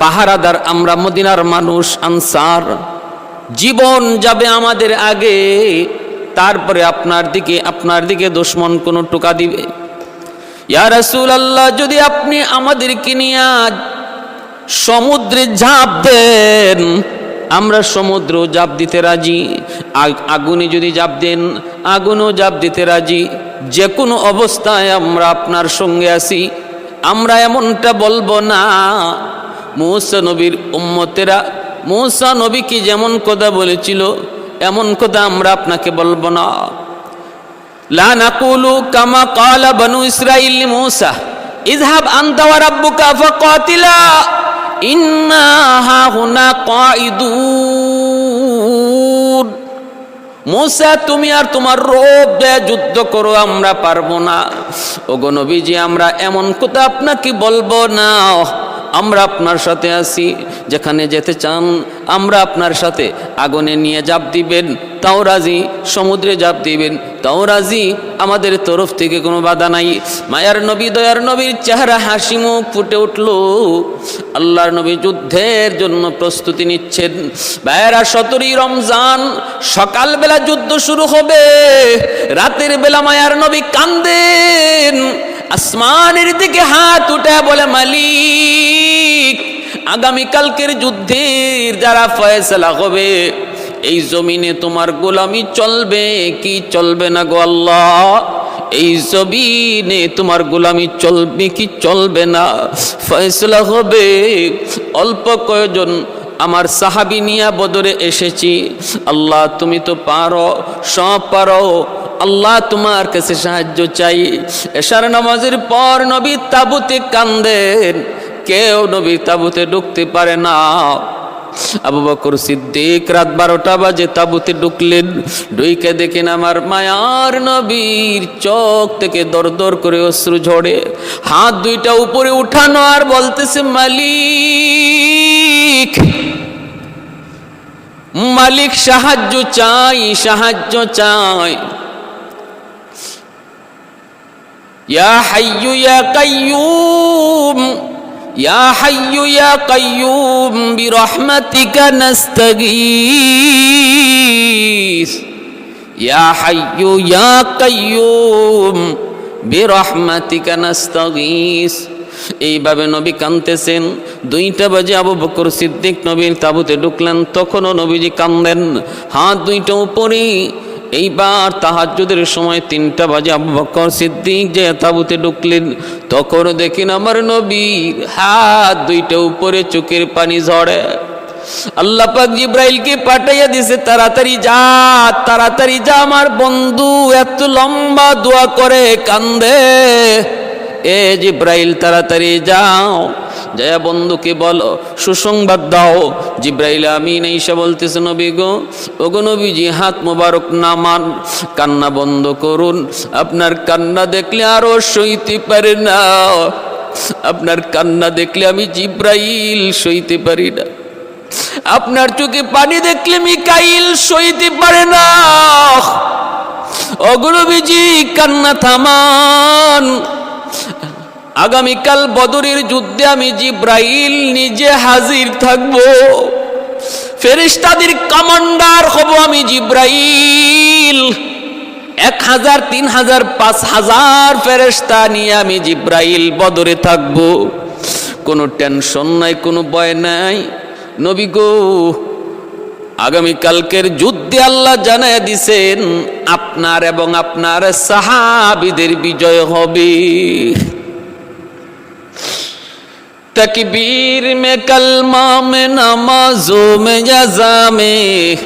A: পাহারাদার আমরা মদিনার মানুষ আনসার। জীবন যাবে আমাদের আগে, তারপরে আপনার দিকে দুশমন কোন টোকা দিবে। ইয়া রাসূলুল্লাহ, যদি আপনি আমাদেরকে নিয়ে সমুদ্রে ঝাঁপ দেন, আমরা সমুদ্র ঝাঁপ দিতে রাজি। আগুনে যদি ঝাঁপ দেন, আগুনও ঝাঁপ দিতে রাজি। যে কোনো অবস্থায় আমরা আপনার সঙ্গে আছি। আমরা এমনটা বলবো না। মুসা নবীর উম্মতেরা মুসা নবী কি যেমন কথা বলেছিল, এমন কথা আমরা আপনাকে বলবো না। লা নাকুলু কামা ক্বালা বানু ইসরাঈল লিমূসা ইযহাব আনতা ওয়া রাব্বুকা ফাকাতিলা ইন্না হাহুনা কাঈদুন। মুসা, তুমি আর তোমার রব দিয়ে যুদ্ধ করো, আমরা পারবো না। ওগো নবীজি, আমরা এমন কথা আপনাকে বলবো না। আমরা আপনার সাথে আছি, যেখানে যেতে চান আমরা আপনার সাথে। আগুনে নিয়ে ঝাঁপ দিবেন তাও রাজি, সমুদ্রে ঝাঁপ দিবেন তাও রাজি, আমাদের তরফ থেকে কোনো বাধা নাই। মায়ার নবী, দয়ার নবীর চেহারা হাসি মুখ ফুটে উঠল। আল্লাহর নবী যুদ্ধের জন্য প্রস্তুতি নিচ্ছেন। ভাইয়েরা, 17ই রমজান সকালবেলা যুদ্ধ শুরু হবে। রাতের বেলা মায়ার নবী কান্দেন, আসমানের দিকে হাত উঠে বলে, মালিক, আগামীকালকের যুদ্ধের যারা ফয়সালা হবে, এই জমিনে তোমার গোলামি চলবে কি চলবে না গো আল্লাহ? এই জমিনে তোমার গোলামি চলবে কি চলবে না, ফয়সালা হবে। অল্প কয়েকজন আমার সাহাবী নিয়া বদরে এসেছি। আল্লাহ, তুমি তো পারো, সব পারো। আল্লাহ, তোমার কাছে সাহায্য চাই। এশার নামাজের পর নবী তাবুতে কান্দেন, কেউ নবী তাবুতে ঢুকতে পারে না। আবু বকর সিদ্দিক রাত 12টা বাজে তাবুতে ঢুকলেন। ঢুকে দেখেন আমার মায়ার নবীর চোখ থেকে দর দর করে অশ্রু ঝরে। হাত দুইটা উপরে উঠানো আর বলতেছে, মালিক, মালিক, সাহায্য চাই, সাহায্য চাই। ইয়া হাইয়্যু ইয়া কাইয়্যুম, ইয়া হাইয়্যু ইয়া কাইয়্যুম বিরহমাতিকা নাস্তাগীস, ইয়া হাইয়্যু ইয়া কাইয়্যুম বিরহমাতিকা নাস্তাগীস। এইভাবে নবী কাঁদতেছেন। 2টা বাজে আবু বকর সিদ্দিক নবীর তাবুতে ঢুকলেন। তখনও নবীজি কান্দেন, হাত দুইটা উপরে। এইবার তাহাজ্জুদের সময় 3টা বাজে আবু বকর সিদ্দিক যে তাঁবুতে ঢুকলেন, তখন দেখেন আমার নবীর হাত দুইটা উপরে, চোখের পানি ঝরে। আল্লাহ পাক জিব্রাইলকে পাঠাইয়া দিছে, তাড়াতাড়ি যা আমার বন্ধু এত লম্বা দোয়া করে কান্দে, এ জিব্রাইল তাড়াতাড়ি যাও, যায়া বন্ধুকে বলো সুসংবাদ দাও। জিব্রাইল আমিন এসে বলতেছে, নবী গো, ওগো নবীজি, হাত মোবারক নামান, কান্না বন্ধ করুন, আপনার কান্না দেখলে আরো সইতে পারে না, আপনার কান্না দেখলে আমি জিব্রাইল সইতে পারি না, আপনার চোখে পানি দেখলে মিকাইল সইতে পারে না, ওগো নবীজি কান্না থামান, আগামীকাল বদরের যুদ্ধে আমি জিব্রাইল নিজে হাজির থাকব, ফেরেশতাদের কমান্ডার হব আমি জিব্রাইল, 1000 3000 5000 ফেরেশতা নিয়ে আমি জিব্রাইল বদরে থাকব, কোনো টেনশন নাই, কোনো ভয় নাই। নবী গো, আগামীকালকের যুদ্ধে আল্লাহ জানায় দিছেন আপনার এবং আপনার সাহাবীদের বিজয় হবে। तकबीर में कलमा में नमाजों में जज़ा में,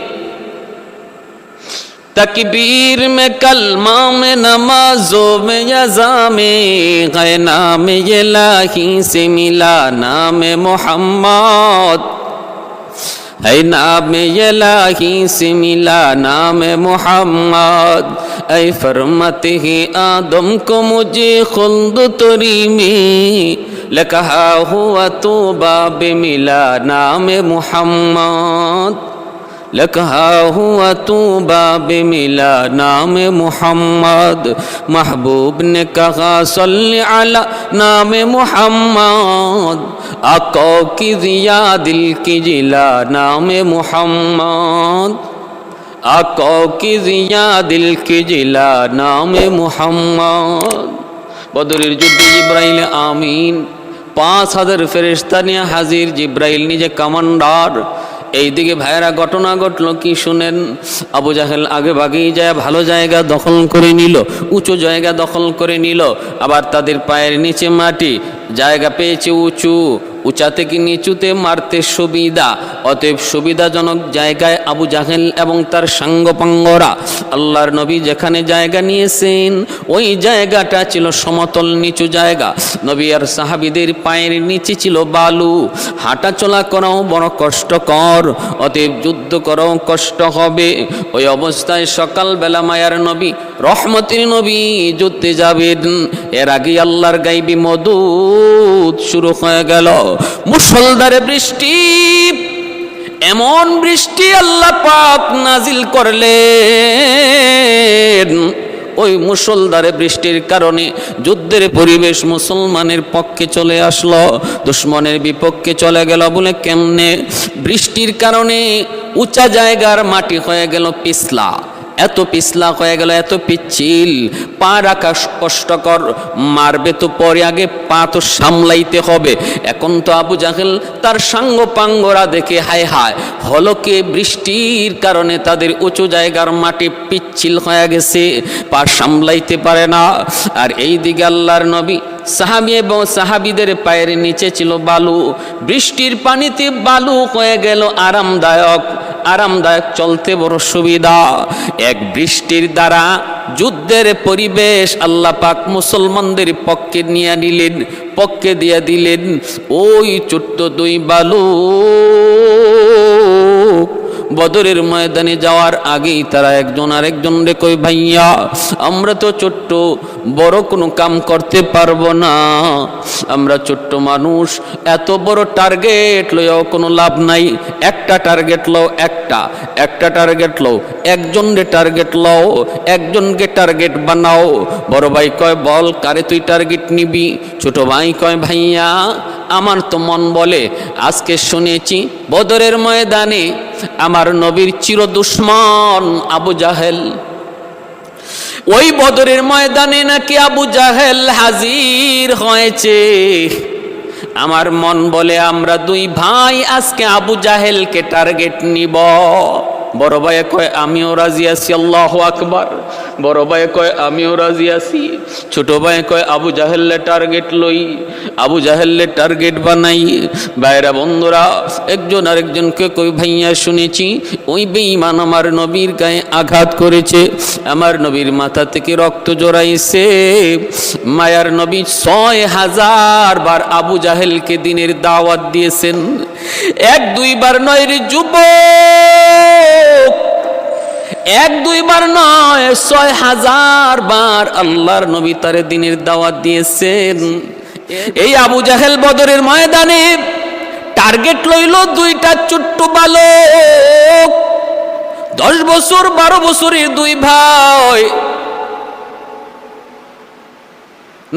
A: तकबीर में कलमा में नमाजों में जज़ा में, है नाम इलाही से मिला नाम मोहम्मद, है नाम इलाही से मिला नाम मोहम्मद, ऐ फरमाते हैं आदम को मुझे खुल्द तोरी में, लकहा हुआ तो बाब मिला नाम मोहम्मद, लकहा हुआ तो बाब मिला नाम मोहम्मद, महबूब ने कहा सल्ली अला नाम मोहम्मद, आका की जिया दिल की जिला नाम मोहम्मद, आका की जिया दिल की जिला नाम मोहम्मद। বদরের যুদ্ধে জিব্রাইল আমিন 5000 ফেরেশতা নিয়ে হাজির, জিব্রাইল নিজে কমান্ডার। এইদিকে ভাইয়েরা ঘটনা ঘটলো কি শুনেন, আবু জাহেল আগে ভাগেই যায় ভালো জায়গা দখল করে নিল, উঁচু জায়গা দখল করে নিল, আবার তাদের পায়ের নিচে মাটি, জায়গা পেয়েছে উঁচু, উঁচা থেকে নিচুতে মারতে সুবিধা, অতএব সুবিধাজনক জায়গায় আবু জাহেল এবং তার সাঙ্গপাঙ্গরা আল্লাহর নবী যেখানে জায়গা নিয়েছেন ওই জায়গাটা ছিল সমতল নিচু জায়গা। নবী আর সাহাবীদের পায়ের নিচে ছিল বালু, হাঁটা চলা করাও বড় কষ্টকর, অতএব যুদ্ধ করাও কষ্ট হবে। ওই অবস্থায় সকালবেলা মায়ার নবী রহমতের নবী যুদ্ধে যাবেন, এর আগে আল্লাহর গাইবী মদুদ শুরু হয়ে গেল, মুষলধারে বৃষ্টি, এমন বৃষ্টি আল্লাহ পাক নাজিল করলেন, ওই মুষলধারে বৃষ্টির কারণে যুদ্ধের পরিবেশ মুসলমানের পক্ষে চলে আসলো, দুশ্মনের বিপক্ষে চলে গেল। বলে কেমনে? বৃষ্টির কারণে উঁচা জায়গার মাটি হয়ে গেল পিছলা, এত পিছলা হয়ে গেল, এত পিচ্ছিল, পা রাখা কষ্টকর, মারবে তো পরে, আগে পা তো সামলাইতে হবে। এখন তো আবু জাহেল তার সাঙ্গ পাঙ্গরা দেখে হায় হায়, হলকে বৃষ্টির কারণে তাদের উঁচু জায়গার মাটি পিচ্ছিল হয়ে গেছে, পা সামলাইতে পারে না। আর এই দিকে আল্লাহর নবী সাহাবী এবং সাহাবীদের পায়ের নিচে ছিল বালু, বৃষ্টির পানিতে বালু হয়ে গেল আরামদায়ক, আরামদায়ক চলতে বড় সুবিধা। এক বৃষ্টির দ্বারা যুদ্ধের পরিবেশ আল্লাহ পাক মুসলমানদের পক্ষে নিয়ে নিলেন, পক্ষে দিয়ে দিলেন। ওই ছোট্ট দুই বালু বদরের ময়দানে যাওয়ার আগেই তারা একজন আরেকজন রে কই, ভাইয়া আমরা তো ছোট্ট, বড় কোনো কাম করতে পারবো না, আমরা ছোট্ট মানুষ, এত বড় টার্গেট লইয়াও কোনো লাভ নাই, একটা টার্গেট লও, একটা টার্গেট লও, একজনকে টার্গেট লও, একজনকে টার্গেট বানাও। বড় ভাই কয়, বল কারে তুই টার্গেট নিবি? ছোট ভাই কয়, ভাইয়া আমার তো মন বলে, আজকে শুনেছি বদরের ময়দানে আমার নবীর চির দুশ্মন আবু জাহেল, ওই বদরের ময়দানে নাকি আবু জাহেল হাজির হয়েছে। আমার মন বলে আমরা দুই ভাই আজকে আবু জাহেলকে টার্গেট নিব। বড় ভাই কয় আমিও রাজি আছি, আল্লাহু আকবার। বড় ভাই কয় আমিও রাজি আছি। ছোট ভাই কয় আবু জাহেলের টার্গেট লই, আবু জাহেলের টার্গেট বানাই। ভাইরা বন্ধুরা, একজন আরেকজনকে কই ভাইয়া শুনেছি ওই বেঈমান আমার নবীর গায়ে আঘাত করেছে, আমার নবীর মাথা থেকে রক্ত জড়াইছে। মায়ার নবী ৬০০০ বার আবু জাহেলকে দিনের দাওয়াত দিয়েছেন, ১-২ বার নয় রে যুবক, ১-২ বার নয়, ৬০০০ বার আল্লাহর নবী তারে দিনের দাওয়াত দিয়েছেন। এই আবু জাহেল বদরের ময়দানে টার্গেট লইল ২টা ছোট্ট বালক, ১০ বছর ১২ বছরের ২ ভাই।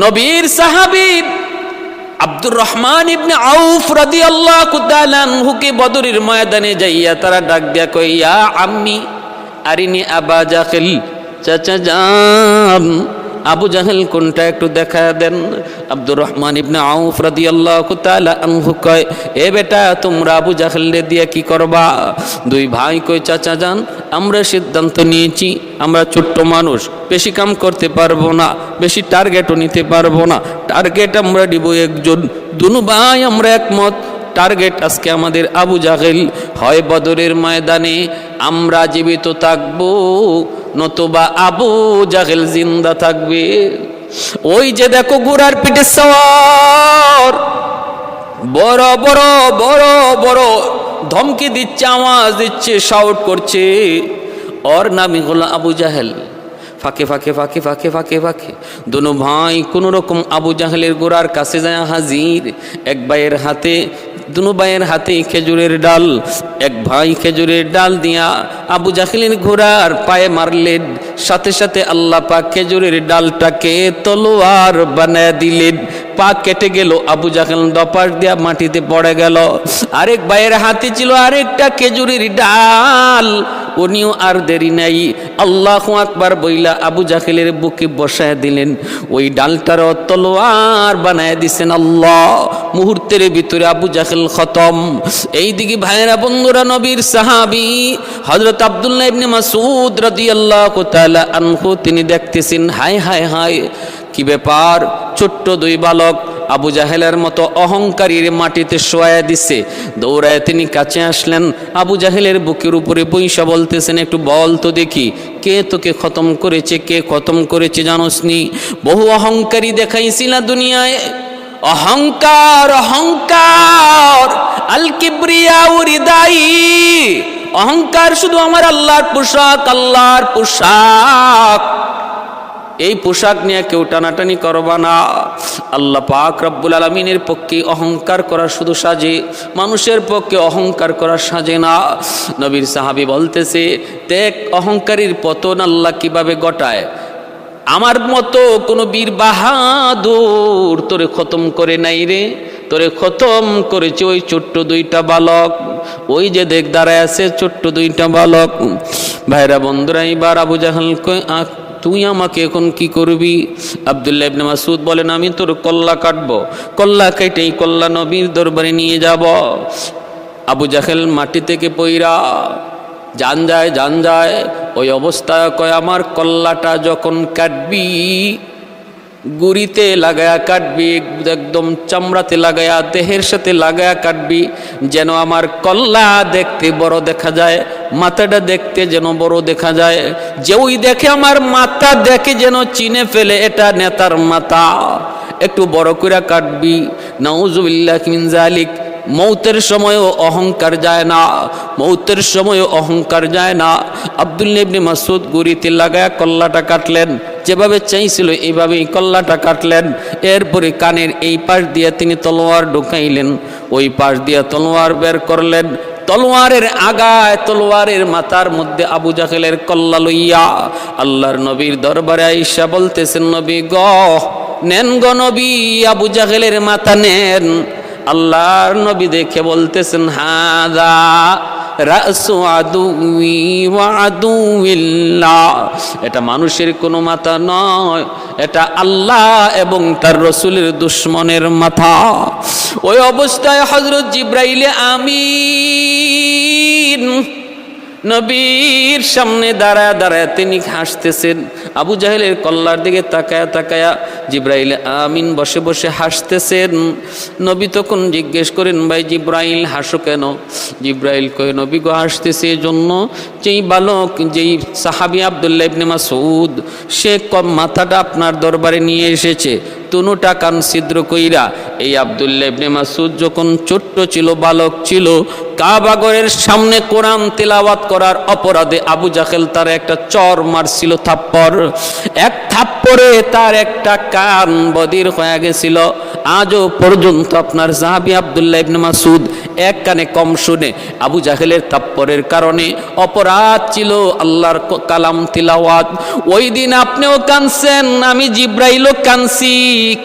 A: নবীর সাহাবী আব্দুর রহমান ইবনে আউফ রাদিয়াল্লাহু তাআলা আনহুকে বদরের ময়দানে যাইয়া তারা ডাক দিয়া কই, ইয়া আম্মি আরিনি আবা জাহেল, চাচা যান আবু জাহেল কোনটা একটু দেখা দেন। আব্দুর রহমান ইবনে আউফ রাদিয়াল্লাহু তাআলা আনহু কয়, এ বেটা তোমরা আবু জাহেলরে দিয়ে কি করবা? 2 ভাই কই, চাচা যান আমরা সিদ্ধান্ত নিয়েছি, আমরা ছোট্ট মানুষ, বেশি কাম করতে পারবো না, বেশি টার্গেটও নিতে পারবো না, টার্গেট আমরা দিব একজন। 2 ভাই আমরা একমত, টার্গেট আজকে আমাদের আবু জাহেল। হয় বদরের ময়দানে আমরা জীবিত থাকবো, নতুবা আবু জাহেল জিন্দা থাকবে। ওই যে দেখো ঘোড়ার পিঠে সওয়ার, বড় বড় বড় বড় ধমকি দিচ্ছে, আওয়াজ দিচ্ছে, শাউট করছে, ওর নামই হলো আবু জাহেল। ফাঁকে ফাঁকে ফাঁকে ফাঁকে ফাঁকে ফাঁকে 2 ভাই কোন রকম আবু জাহেলের গোড়ার কাছে যায় হাজির। এক ভাইয়ের হাতে, 2 ভাইয়ের হাতে খেজুরের ডাল। এক ভাই খেজুরের ডাল দিয়া আবু জাহেলের ঘোড়ার পায়ে মারলেন, সাথে সাথে আল্লাহ পাক খেজুরের ডালটাকে তলোয়ার বানায় দিলেন। পা কেটে গেল, আবু জাহেল দপাস দিয়া মাটিতে পড়ে গেল। আরেক ভাইয়ের হাতে ছিল আরেকটা খেজুরের ডাল, উনিও আর দেরি নাই আল্লাহু আকবার বইলা আবু জাহেলের বুকে বসায় দিলেন, ওই ডালটার তলোয়ার বানায় দিছেন আল্লাহ। মুহূর্তের ভিতরে আবু জাহেল খতম। এইদিকে ভাইয়েরা বন্ধুরা, নবীর সাহাবী হযরত আব্দুল্লাহ ইবনে মাসউদ রাদিয়াল্লাহু তাআলা আনহু তিনি দেখতেছেন, হায় হায় হায় কি ব্যাপার, ছোট্ট 2 বালক আবু জাহেলের মতো অহংকারীর মাটিতে শোয়া দিছে। দৌড়ায় তিনি কাছে আসলেন, আবু জাহেলের বুকের উপরে বৈশা বলতেছেন, একটু বল তো দেখি কে তোকে খতম করেছে, কে খতম করেছে জানোসনি? বহু অহংকারী দেখাইছিল দুনিয়ায়, অহংকার অহংকার, আল কিবরিয়া রিদাই, অহংকার শুধু আমার আল্লাহর পোশাক, আল্লাহর পোশাক। এই পোশাক নিয়ে কেউ টানাটানি করবা না। আল্লাহ পাক রব্বুল আলামিনের পক্ষে অহংকার করা শুধু সাজে, মানুষের পক্ষে অহংকার করা সাজে না। নবীর সাহাবী বলতেছে, দেখ অহংকারীর পতন আল্লাহ কিভাবে ঘটায়। আমার মতো কোনো বীর বাহাদুর তোরে খতম করে নাই রে, তোরে খতম করেছে ওই ছোট্ট 2টা বালক। ওই যে দেখ দাঁড়ায় আছে ছোট্ট 2টা বালক। ভাইরা বন্ধুরা, এবার আবু জাহেল কয়, তুই আমাকে এখন কি করবি? আব্দুল্লাহ ইবনে মাসউদ বলেন, আমি তোর কল্লা কাটবো, কল্লা কেটে এই কল্লা নবীর দরবারে নিয়ে যাব। আবু জাহেল মাটি থেকে পইরা জান যায়, জান যায়। ওই অবস্থায় কয়, আমার কল্লাটা যখন কাটবি গুড়িতে লাগায়া কাটবি, একদম চামড়াতে লাগায়া, দেহের সাথে লাগায়া কাটবি, যেন আমার কল্লা দেখতে বড় দেখা যায়, মাথাটা দেখতে যেন বড় দেখা যায়। যে ওই দেখে আমার মাথা দেখে যেন চিনে ফেলে এটা নেতার মাথা। একটু বড় করে কাটবি। নাউজুবিল্লাহি মিন যালিক। মৌতের সময়ও অহংকার যায় না, মৌতের সময়ও অহংকার যায় না। আব্দুল্লাহ ইবনে মাসউদ গুড়িতে লাগায়া কল্লাটা কাটলেন, যেভাবে চাইছিল এইভাবেই কল্লাটা কাটলেন। এরপরে কানের এই পাশ দিয়ে তিনি তলোয়ার ঢুকাইলেন, ওই পাশ দিয়ে তলোয়ার বের করলেন। তলোয়ারের আগায়, তলোয়ারের মাথার মধ্যে আবু জাহেলের কল্লা লইয়া আল্লাহর নবীর দরবারে আইসা বলতেছেন, নবী গ নেন গো নবী, আবু জাহেলের মাথা নেন। আল্লাহর নবী দেখে বলতেছেন, হাদা রাসু আদুই ওয়া আদুইল্লাহ, এটা মানুষের কোনো মাথা নয়, এটা আল্লাহ এবং তার রাসূলের দুশমনের মাথা। ওই অবস্থায় হযরত জিবরাইল আমিন নবীর সামনে দাঁড়ায় দাঁড়ায় তিনি হাসতেছেন। আবু জাহেলের কল্লার দিকে তাকায়া তাকায়া জিব্রাইল আমিন বসে বসে হাসতেছেন। নবী তখন জিজ্ঞেস করেন, ভাই জিব্রাইল হাসো কেন? জিব্রাইল কয়ে, নবী গো হাসতেছে এজন্য, যেই বালক, যেই সাহাবী আব্দুল্লাহ ইবনে মাসউদ, সে মাথাটা আপনার দরবারে নিয়ে এসেছে তনুটা কান ছিদ্র কইরা। এই আব্দুল্লাহ ইবনে মাসউদ যখন ছোট্ট ছিল, বালক ছিল, কাবাগরের সামনে কোরআন তেলাওয়াত করার অপরাধে আবু জাহেল তার একটা চর মারছিল, থাপ্পড়। এক থাপ্পড়ে তার একটা কান বধির হয়ে গেছিল। আজও পর্যন্ত আপনার সাহাবী আব্দুল্লাহ ইবনে মাসউদ এক কানে কম শুনে। আবু জাহেলের থাপ্পড়ের কারণে অপরাধ ছিল আল্লাহর কালাম তিলাওয়াত। ওই দিন আপনিও কানছেন, আমি জিব্রাইলও কানছি,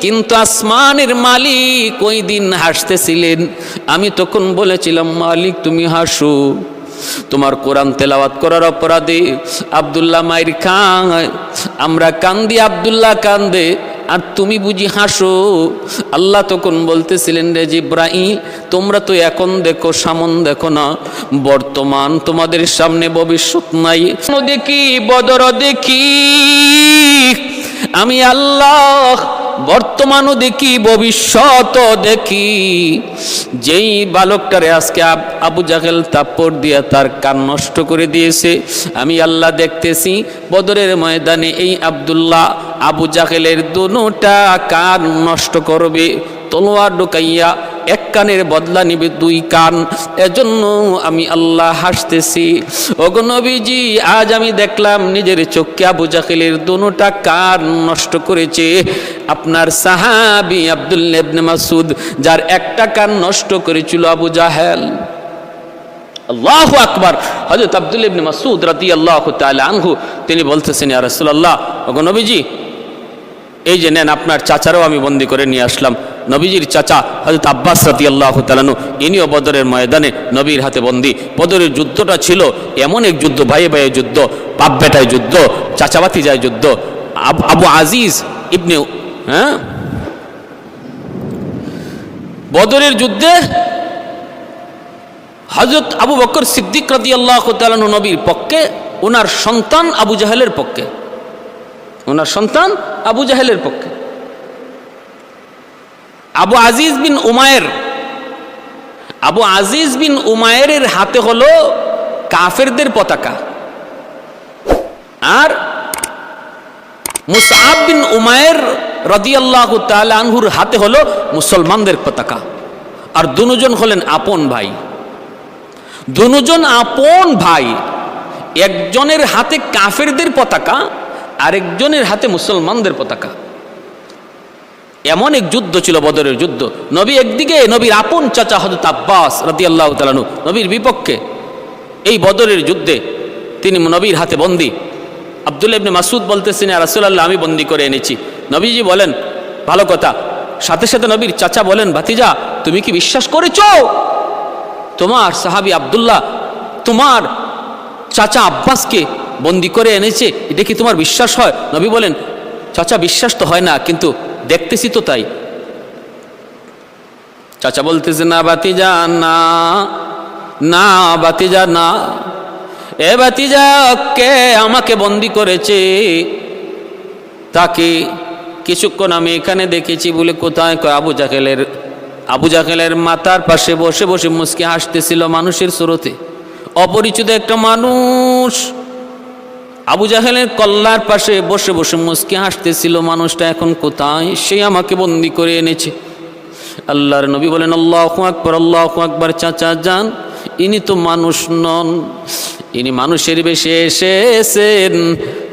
A: কিন্তু আসমানের মালিক ওই দিন হাসতেছিলেন। আমি তখন বলেছিলাম, মালিক তুমি হাসো, তোমার কোরআন তেলাওয়াত করার অপরাধে আব্দুল্লাহ মাইর খায়, আমরা কান্দি, আব্দুল্লাহ কান্দে, আর তুমি বুঝি হাসো। আল্লাহ তখন বলতেছিলেন, রে জিব্রাইল, তোমরা তো এখন দেখো, সামন দেখো না, বর্তমান তোমাদের সামনে ভবিষ্যৎ নাই। দেখি বদর দেখি, আমি আল্লাহ বর্তমানও দেখি, ভবিষ্যৎও দেখি। যেই বালকটারে আজকে আবু জাহেল থাপ্পড় দিয়া তার কান নষ্ট করে দিয়েছে, আমি আল্লাহ দেখতেছি বদরের ময়দানে এই আব্দুল্লাহ আবু জাহেলের দুটা কান নষ্ট করবে, তলোয়ার ঢুকাইয়া এক কানের বদলা নিবে দুই কান। এজন্য আমি আল্লাহ হাসতেছি। ওগো নবীজি, আজ আমি দেখলাম নিজের চোখে আবু জাহেলের দুটা কান নষ্ট করেছে আপনার সাহাবী আব্দুল্লাহ ইবনে মাসউদ, যার একটা কান নষ্ট করেছিল আবু জাহেল। আল্লাহু আকবার। হযরত আব্দুল্লাহ ইবনে মাসউদ রাদিয়াল্লাহু তাআলা আনহু তিনি বলতেছেন, ইয়া রাসূলুল্লাহ, ওগো নবীজি, এই যে নেন, আপনার চাচারও আমি বন্দি করে নিয়ে আসলাম। নবীজির চাচা হযরত আব্বাস রাদিয়াল্লাহু তাআলা আনহু, ইনিও বদরের ময়দানে নবীর হাতে বন্দি। বদরের যুদ্ধটা ছিল এমন এক যুদ্ধ, ভাইয়ে ভাইয়ে যুদ্ধ, বাপ বেটায় যুদ্ধ, চাচা ভাতিজায় যুদ্ধ। আবু আজিজ ইবনে বদরের যুদ্ধে হযরত আবু বকর সিদ্দিক রাদিয়াল্লাহু তাআলা আনহু নবীর পক্ষে, ওনার সন্তান আবু জাহেলের পক্ষে, ওনার সন্তান আবু জাহেলের পক্ষে। আবু আজিজ বিন উমায়ের, আবু আজিজ বিন উমায়ের হাতে হলো কাফেরদের পতাকা, আর মুসআব বিন উমায়ের রাদিয়াল্লাহু তাআলা আনহুর হাতে হলো মুসলমানদের পতাকা। আর দুজন হলেন আপন ভাই, দুজন আপন ভাই। একজনের হাতে কাফেরদের পতাকা, আরেকজনের হাতে মুসলমানদের পতাকা। এমন এক যুদ্ধ ছিল বদরের যুদ্ধ। নবী একদিকে, নবীর আপন চাচা হযরত আব্বাস রাদিয়াল্লাহু তাআলা আনহু নবীর বিপক্ষে। এই বদরের যুদ্ধে তিনি নবীর হাতে বন্দী। আব্দুল্লাহ ইবনে মাসউদ বলতেছেন, ইয়া রাসূলুল্লাহ, আমি বন্দী করে এনেছি। নবীজি বলেন, ভালো কথা। সাথে সাথে নবীর চাচা বলেন, ভাতিজা, তুমি কি বিশ্বাস করেছো তোমার সাহাবী আব্দুল্লাহ তোমার চাচা আব্বাসকে বন্দী করে এনেছে? এটা কি তোমার বিশ্বাস হয়? নবী বলেন, চাচা, বিশ্বাস তো হয় না, কিন্তু দেখতেছি তো তাই। চাচা বলতেছে, না ভাতিজা, না না ভাতিজা, না। এ ভাতিজা, কে আমাকে বন্দী করেছে তাকে কিছুক্ষণ আমি এখানে দেখেছি। বলে কোথায়? কয় আবু জাহেলের। আবু জাহেলের মাথার পাশে বসে বসে মুচকি হাসতেছিল মানুষের স্রোতে, অপরিচিত একটা মানুষ আবু জাহেলের কল্লার পাশে বসে বসে মুচকি হাসতেছিল। মানুষটা এখন কোথায়? সে আমাকে বন্দী করে এনেছে। আল্লাহর নবী বলেন, আল্লাহু আকবার, আল্লাহু আকবার। চাচা যান, ইনি তো মানুষ নন, ইনি মানুষের বেশে এসেছেন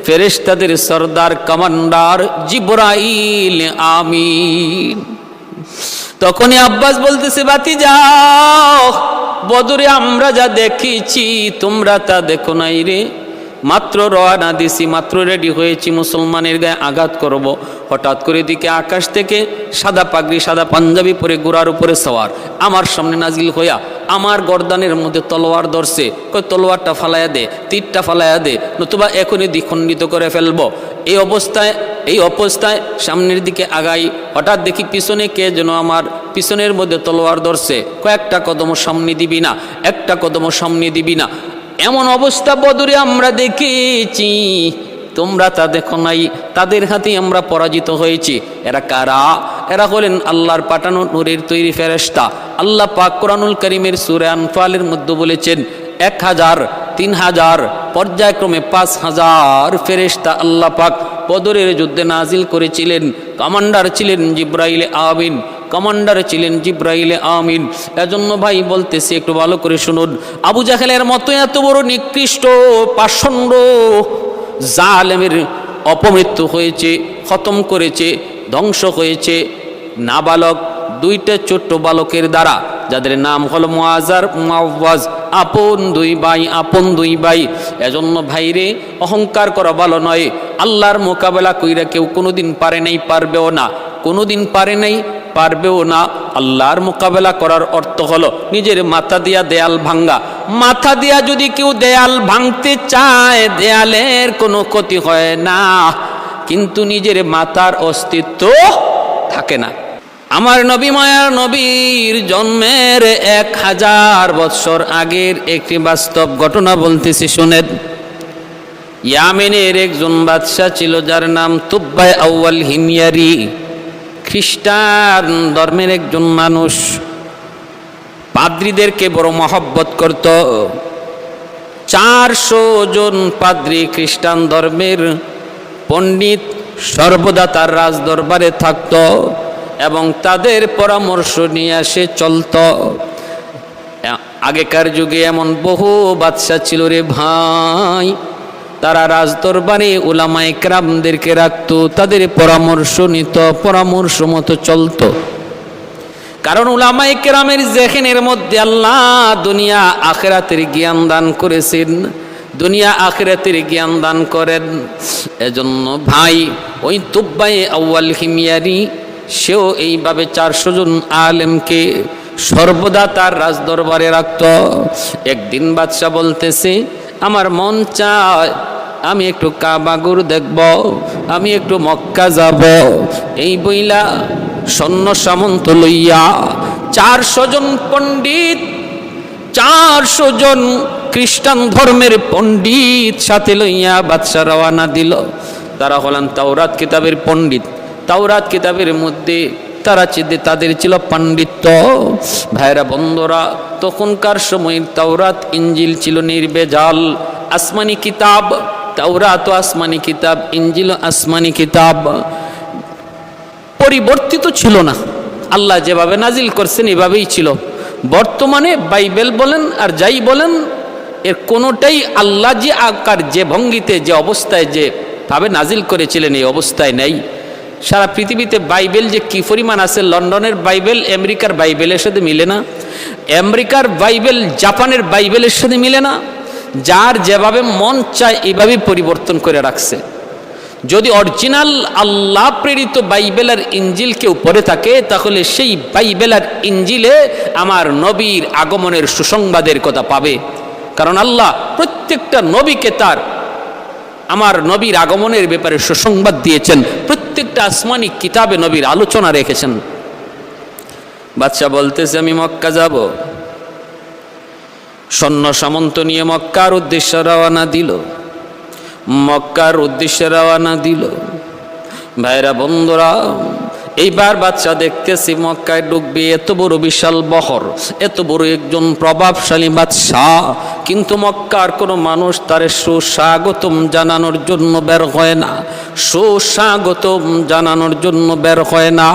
A: ফেরেশতাদের সরদার, কমান্ডার জিবরাইল আমিন। তখনই আব্বাস বলতেছে, ভাতিজা, বদরে আমরা যা দেখেছি তোমরা তা দেখো নাই রে। মাত্র রওনা দিছি, মাত্র রেডি হয়েছি মুসলমানের গায়ে আঘাত করব, হঠাৎ করে দিকে আকাশ থেকে সাদা পাগড়ি, সাদা পাঞ্জাবি পরে ঘোড়ার উপরে সওয়ার আমার সামনে নাজিল হইয়া আমার গর্দানের মধ্যে তলোয়ার ধরছে। কই, তলোয়ারটা ফালাইয়া দে, তীরটা ফালাইয়া দে, নতুবা এখনই দ্বিখণ্ডিত করে ফেলবো। এই অবস্থায় সামনের দিকে আগাই, হঠাৎ দেখি পিছনে কে যেন আমার পিছনের মধ্যে তলোয়ার ধরছে। কয়েকটা কদম সামনে দিবি না, একটা কদম সামনে দিবি না। এমন অবস্থা বদরে আমরা দেখেছি, তোমরা তা দেখো নাই, তাদের হাতে আমরা পরাজিত হয়েছি। এরা কারা? এরা হলেন আল্লাহর পাঠানো নূরের তৈরি ফেরেশতা। আল্লাহ পাক কোরআনুল কারীমের সূরা আনফালের মধ্যে বলেছেন 1000, 3000, পর্যায়ক্রমে 5000 ফেরেশতা আল্লাহ পাক বদরের যুদ্ধে নাজিল করেছিলেন। কমান্ডার ছিলেন জিবরাইল আমিন, কমান্ডার ছিলেন জিবরাইল আমিন। এজন্য ভাই বলতেছি, একটু ভালো করে শুনুন। আবু জাহেলের মতো এত বড় নিকৃষ্ট পাষণ্ড জালেমের অপমৃত্যু হয়েছে, খতম করেছে, ধ্বংস হয়েছে নাবালক 2টা ছোট্ট বালকের দ্বারা, যাদের নাম হলো মুআযার, মুআওয়াজ, আপন 2 ভাই, আপন 2 ভাই। এজন্য ভাইরে অহংকার করা ভালো নয়। আল্লাহর মোকাবেলা কইরা কেউ কোনোদিন পারে নাই, পারবেও না, কোনোদিন পারে নাই, পারবেও না। আল্লাহর মোকাবেলা করার অর্থ হলো নিজের মাথা দিয়া দেয়াল ভাঙ্গা। মাথা দিয়া যদি কেউ দেয়াল ভাঙতে চায়, দেয়ালের কোনো ক্ষতি হয় না, কিন্তু নিজের মাথার অস্তিত্ব থাকে না। আমার নবী, মায়ার নবীর জন্মের 1000 বৎসর আগের একটি বাস্তব ঘটনা বলতেছি, শুনেন। ইয়ামেনের একজন বাদশা ছিল, যার নাম তুব্বাই আউয়াল হিময়ারি। খ্রিস্টান ধর্মের একজন মানুষ, পাদ্রীদেরকে বড় মহব্বত করত। 400 জন পাদ্রী, খ্রিস্টান ধর্মের পণ্ডিত, সর্বদা তার রাজ দরবারে থাকত এবং তাদের পরামর্শ নিয়ে সে চলত। আগেকার যুগে এমন বহু বাদশা ছিল রে ভাই, তারা রাজদরবারে উলামায়ে কেরামদেরকে রাখত, তাদের পরামর্শ নিত, পরামর্শ মতো চলত। কারণ উলামায়ে কেরামের যেখানের মধ্যে আল্লাহ দুনিয়া আখিরাতের জ্ঞান দান করেছেন, দুনিয়া আখিরাতের জ্ঞান দান করেন। এজন্য ভাই ওই তুব্বাই আউয়াল হিময়ারি সেও এইভাবে 400 জন আলেমকে সর্বদা তার রাজদরবারে রাখত। একদিন বাদশা বলতেছে, আমার মন চায় আমি একটু কাবাগর দেখব, আমি একটু মক্কা যাব। এই বইলা সৈন্য সামন্ত লইয়া 400 জন পণ্ডিত, 400 জন খ্রিস্টান ধর্মের পণ্ডিত সাথে লইয়া বাদশা রওয়ানা দিল। তারা হলেন তাওরাত কিতাবের পণ্ডিত। তাওরাত কিতাবের মধ্যে তাদের ছিল পাণ্ডিত্য। ভাইরা বন্ধুরা, তখনকার সময়ের তাওরাত ইঞ্জিল ছিল নির্ভেজাল আসমানি কিতাব। তাওরাত আসমানি কিতাব, ইঞ্জিল আসমানি কিতাব, পরিবর্তিত ছিল না। আল্লাহ যেভাবে নাজিল করছেন এভাবেই ছিল। বর্তমানে বাইবেল বলেন আর যাই বলেন, এর কোনোটাই আল্লাহ যে আকার, যে ভঙ্গিতে, যে অবস্থায়, যে ভাবে নাজিল করেছিলেন এই অবস্থায় নেই। সারা পৃথিবীতে বাইবেল যে কি পরিমাণ আছে, লন্ডনের বাইবেল আমেরিকার বাইবেলের সাথে মিলে না, আমেরিকার বাইবেল জাপানের বাইবেলের সাথে মিলে না। যার যেভাবে মন চায় এইভাবেই পরিবর্তন করে রাখছে। যদি অরিজিনাল আল্লাহ প্রেরিত বাইবেল আর ইঞ্জিল কেউ পড়ে থাকে, তাহলে সেই বাইবেল আর ইঞ্জিলে আমার নবীর আগমনের সুসংবাদের কথা পাবে। কারণ আল্লাহ প্রত্যেকটা নবীকে তার আমার নবীর আগমনের ব্যাপারে সুসংবাদ দিয়েছেন। প্রত্যেকটা আসমানি কিতাবে নবীর আলোচনা রেখেছেন। বাদশা বলতেছে, আমি মক্কা যাব। সৈন্য সামন্ত নিয়ে মক্কার উদ্দেশ্যে রওনা দিল। মক্কার উদ্দেশ্যে রওনা দিল। ভাইরা বন্ধুরা, এইবার বাদশা দেখতেছি মক্কায় ঢুকবে, এত বড় বিশাল বহর, এত বড় একজন প্রভাবশালী বাদশাহ, কিন্তু মক্কার কোনো মানুষ তার সুস্বাগতম জানানোর জন্য বের হয় না, সুস্বাগতম জানানোর জন্য বের হয় না।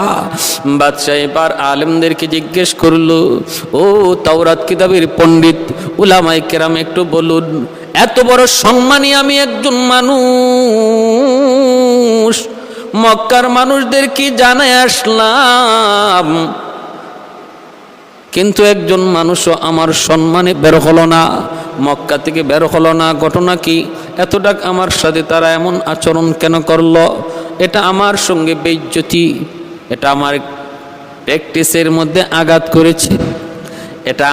A: বাদশা এবার আলেমদেরকে জিজ্ঞেস করলো, ও তাওরাত কিতাবের পণ্ডিত, উলামায়ে কেরাম, একটু বলুন, এত বড় সম্মানী আমি একজন মানুষ, মক্কার মানুষদের কি জানায় আসলাম, কিন্তু একজন মানুষও আমার সম্মানে বের হলো না, মক্কা থেকে বের হলো না। ঘটনা কি? এতটা আমার সাথে তারা এমন আচরণ কেন করলো? এটা আমার সঙ্গে বেইজ্জতি, এটা আমার প্র্যাকটিসের মধ্যে আঘাত করেছে, এটা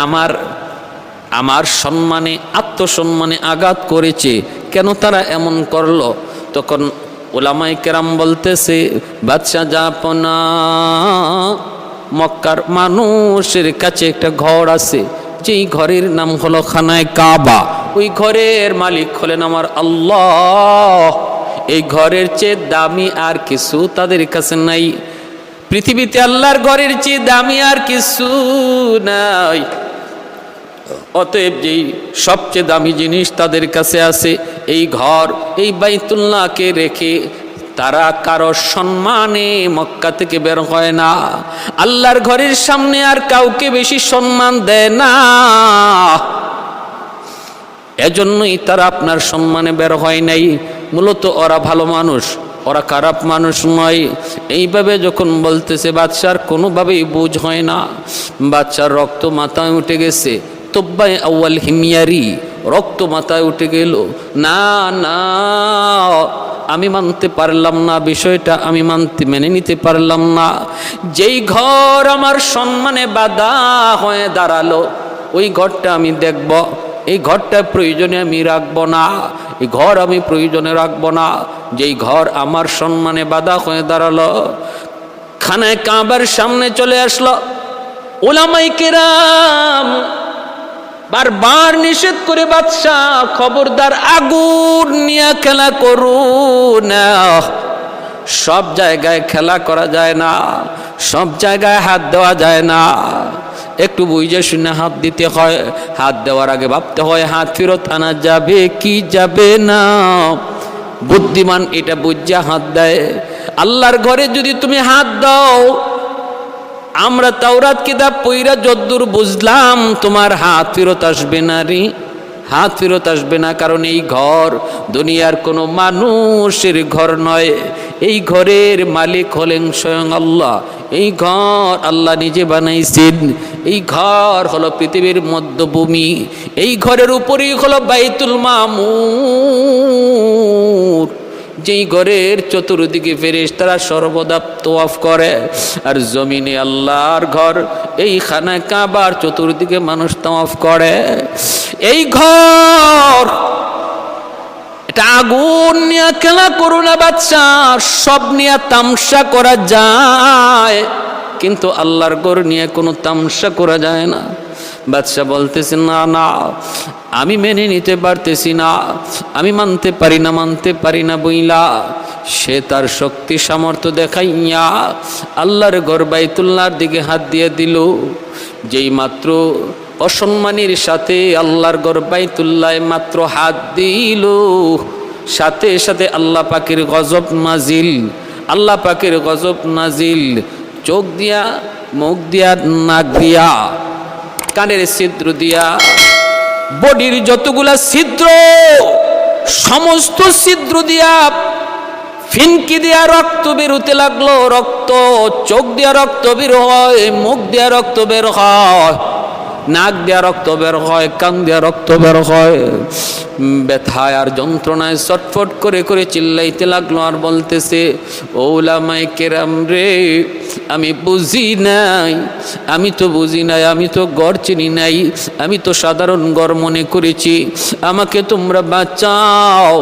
A: আমার সম্মানে, আত্মসম্মানে আঘাত করেছে। কেন তারা এমন করলো? তখন উলামায়ে কেরাম বলতেছে, বাদশা জাপনা, মক্কার মানুষের কাছে একটা ঘর আছে, যেই ঘরের নাম হলো খানায় কাবা। ওই ঘরের মালিক হলেন আমার আল্লাহ। এই ঘরের চেয়ে দামি আর কিছু তাদের কাছে নাই। পৃথিবীতে আল্লাহর ঘরের চেয়ে দামি আর কিছু নাই। অতএব যেই সবচেয়ে দামি জিনিস তাদের কাছে আছে এই ঘর, এই বাইতুল্লাহকে রেখে তারা কারো সম্মানে মক্কা থেকে বের হয় না। আল্লাহর ঘরের সামনে আর কাউকে বেশি সম্মান দেয় না। এজন্যই তারা আপনার সম্মানে বের হয় নাই। মূলত ওরা ভালো মানুষ, ওরা খারাপ মানুষ নয়। এইভাবে যখন বলতেছে বাদশার কোনোভাবেই বুঝ হয় না। বাদশার রক্ত মাথায় উঠে গেছে, তব্বাই আউয়াল হিমিয়ারি, রক্ত মাথায় উঠে গেল। না না, আমি মানতে পারলাম না বিষয়টা, আমি মেনে নিতে পারলাম না। যেই ঘর আমার সম্মানে বাধা হয়ে দাঁড়ালো ওই ঘরটা আমি দেখব, এই ঘরটা প্রয়োজনে আমি রাখবো না, এই ঘর আমি প্রয়োজনে রাখবো না। যেই ঘর আমার সম্মানে বাধা হয়ে দাঁড়ালো, খানায় কাবার সামনে চলে আসলো। উলামায়ে কেরাম বারবার নিষেধ করে বাদশাহ, খবরদার আগুন নিয়ে খেলা করুন না। সব জায়গায় খেলা করা যায় না, সব জায়গায় হাত দেওয়া যায় না। একটু বুঝে শুনে হাত দিতে হয়। হাত দেওয়ার আগে ভাবতে হয় হাত ফেরত আনা যাবে কি যাবে না। বুদ্ধিমান এটা বুঝা হাত দেয়। আল্লাহর ঘরে যদি তুমি হাত দাও, আমরা তাওরাত কিতাব পইরা যদ্দূর বুঝলাম তোমার হাত ফেরত আসবে না রে, হাত ফেরত আসবে না। কারণ এই ঘর দুনিয়ার কোনো মানুষের ঘর নয়, এই ঘরের মালিক হলেন স্বয়ং আল্লাহ। এই ঘর আল্লাহ নিজে বানাইছেন। এই ঘর হলো পৃথিবীর মধ্যভূমি। এই ঘরের উপরেই হলো বাইতুল মামুর, যেই ঘরের চতুর্দিকে ফেরেশতারা সর্বদা তওয়াফ করে। আর জমিনে আল্লাহর ঘর, এই খানা কাবার চতুর্দিকে মানুষ তওয়াফ করে। এই ঘর, এটা আগুন নিয়ে খেলা করো না বাদশাহ। সব নিয়ে তামসা করা যায়, কিন্তু আল্লাহর ঘর নিয়ে কোনো তামসা করা যায় না। বাদশাহ বলতেছে না না, আমি মেনে নিতে পারতেছি না, আমি মানতে পারি না বইলা সে তার শক্তি সামর্থ্য দেখাইয়া আল্লাহর ঘর বাইতুল্লাহর দিকে হাত দিয়ে দিল। যেই মাত্র অসম্মানের সাথে আল্লাহর ঘর বাইতুল্লাহ মাত্র হাত দিল, সাথে সাথে আল্লাহ পাকের গজব নাজিল, আল্লাহ পাকের গজব নাজিল। চোখ দিয়া, মুখ দিয়া, নাক দিয়া, কানের ছিদ্র দিয়া, বডির যতগুলা ছিদ্র সমস্ত ছিদ্র দিয়া ফিনকি দিয়া রক্ত বেরোতে লাগলো। রক্ত, চোখ দিয়া রক্ত বের হয়, মুখ দিয়া রক্ত বের হয়, নাক দিয়া রক্ত বের হয়, কান দিয়া রক্ত বের হয়। ব্যথায় আর যন্ত্রণায় ছটফট করে করে চিল্লাইতে লাগলো আর বলতেছে, ও উলামায়ে কেরাম রে, আমি বুঝি নাই, আমি তো বুঝি নাই, আমি তো গড় চিনি নাই, আমি তো সাধারণ গড় মনে করেছি, আমাকে তোমরা বাঁচাও,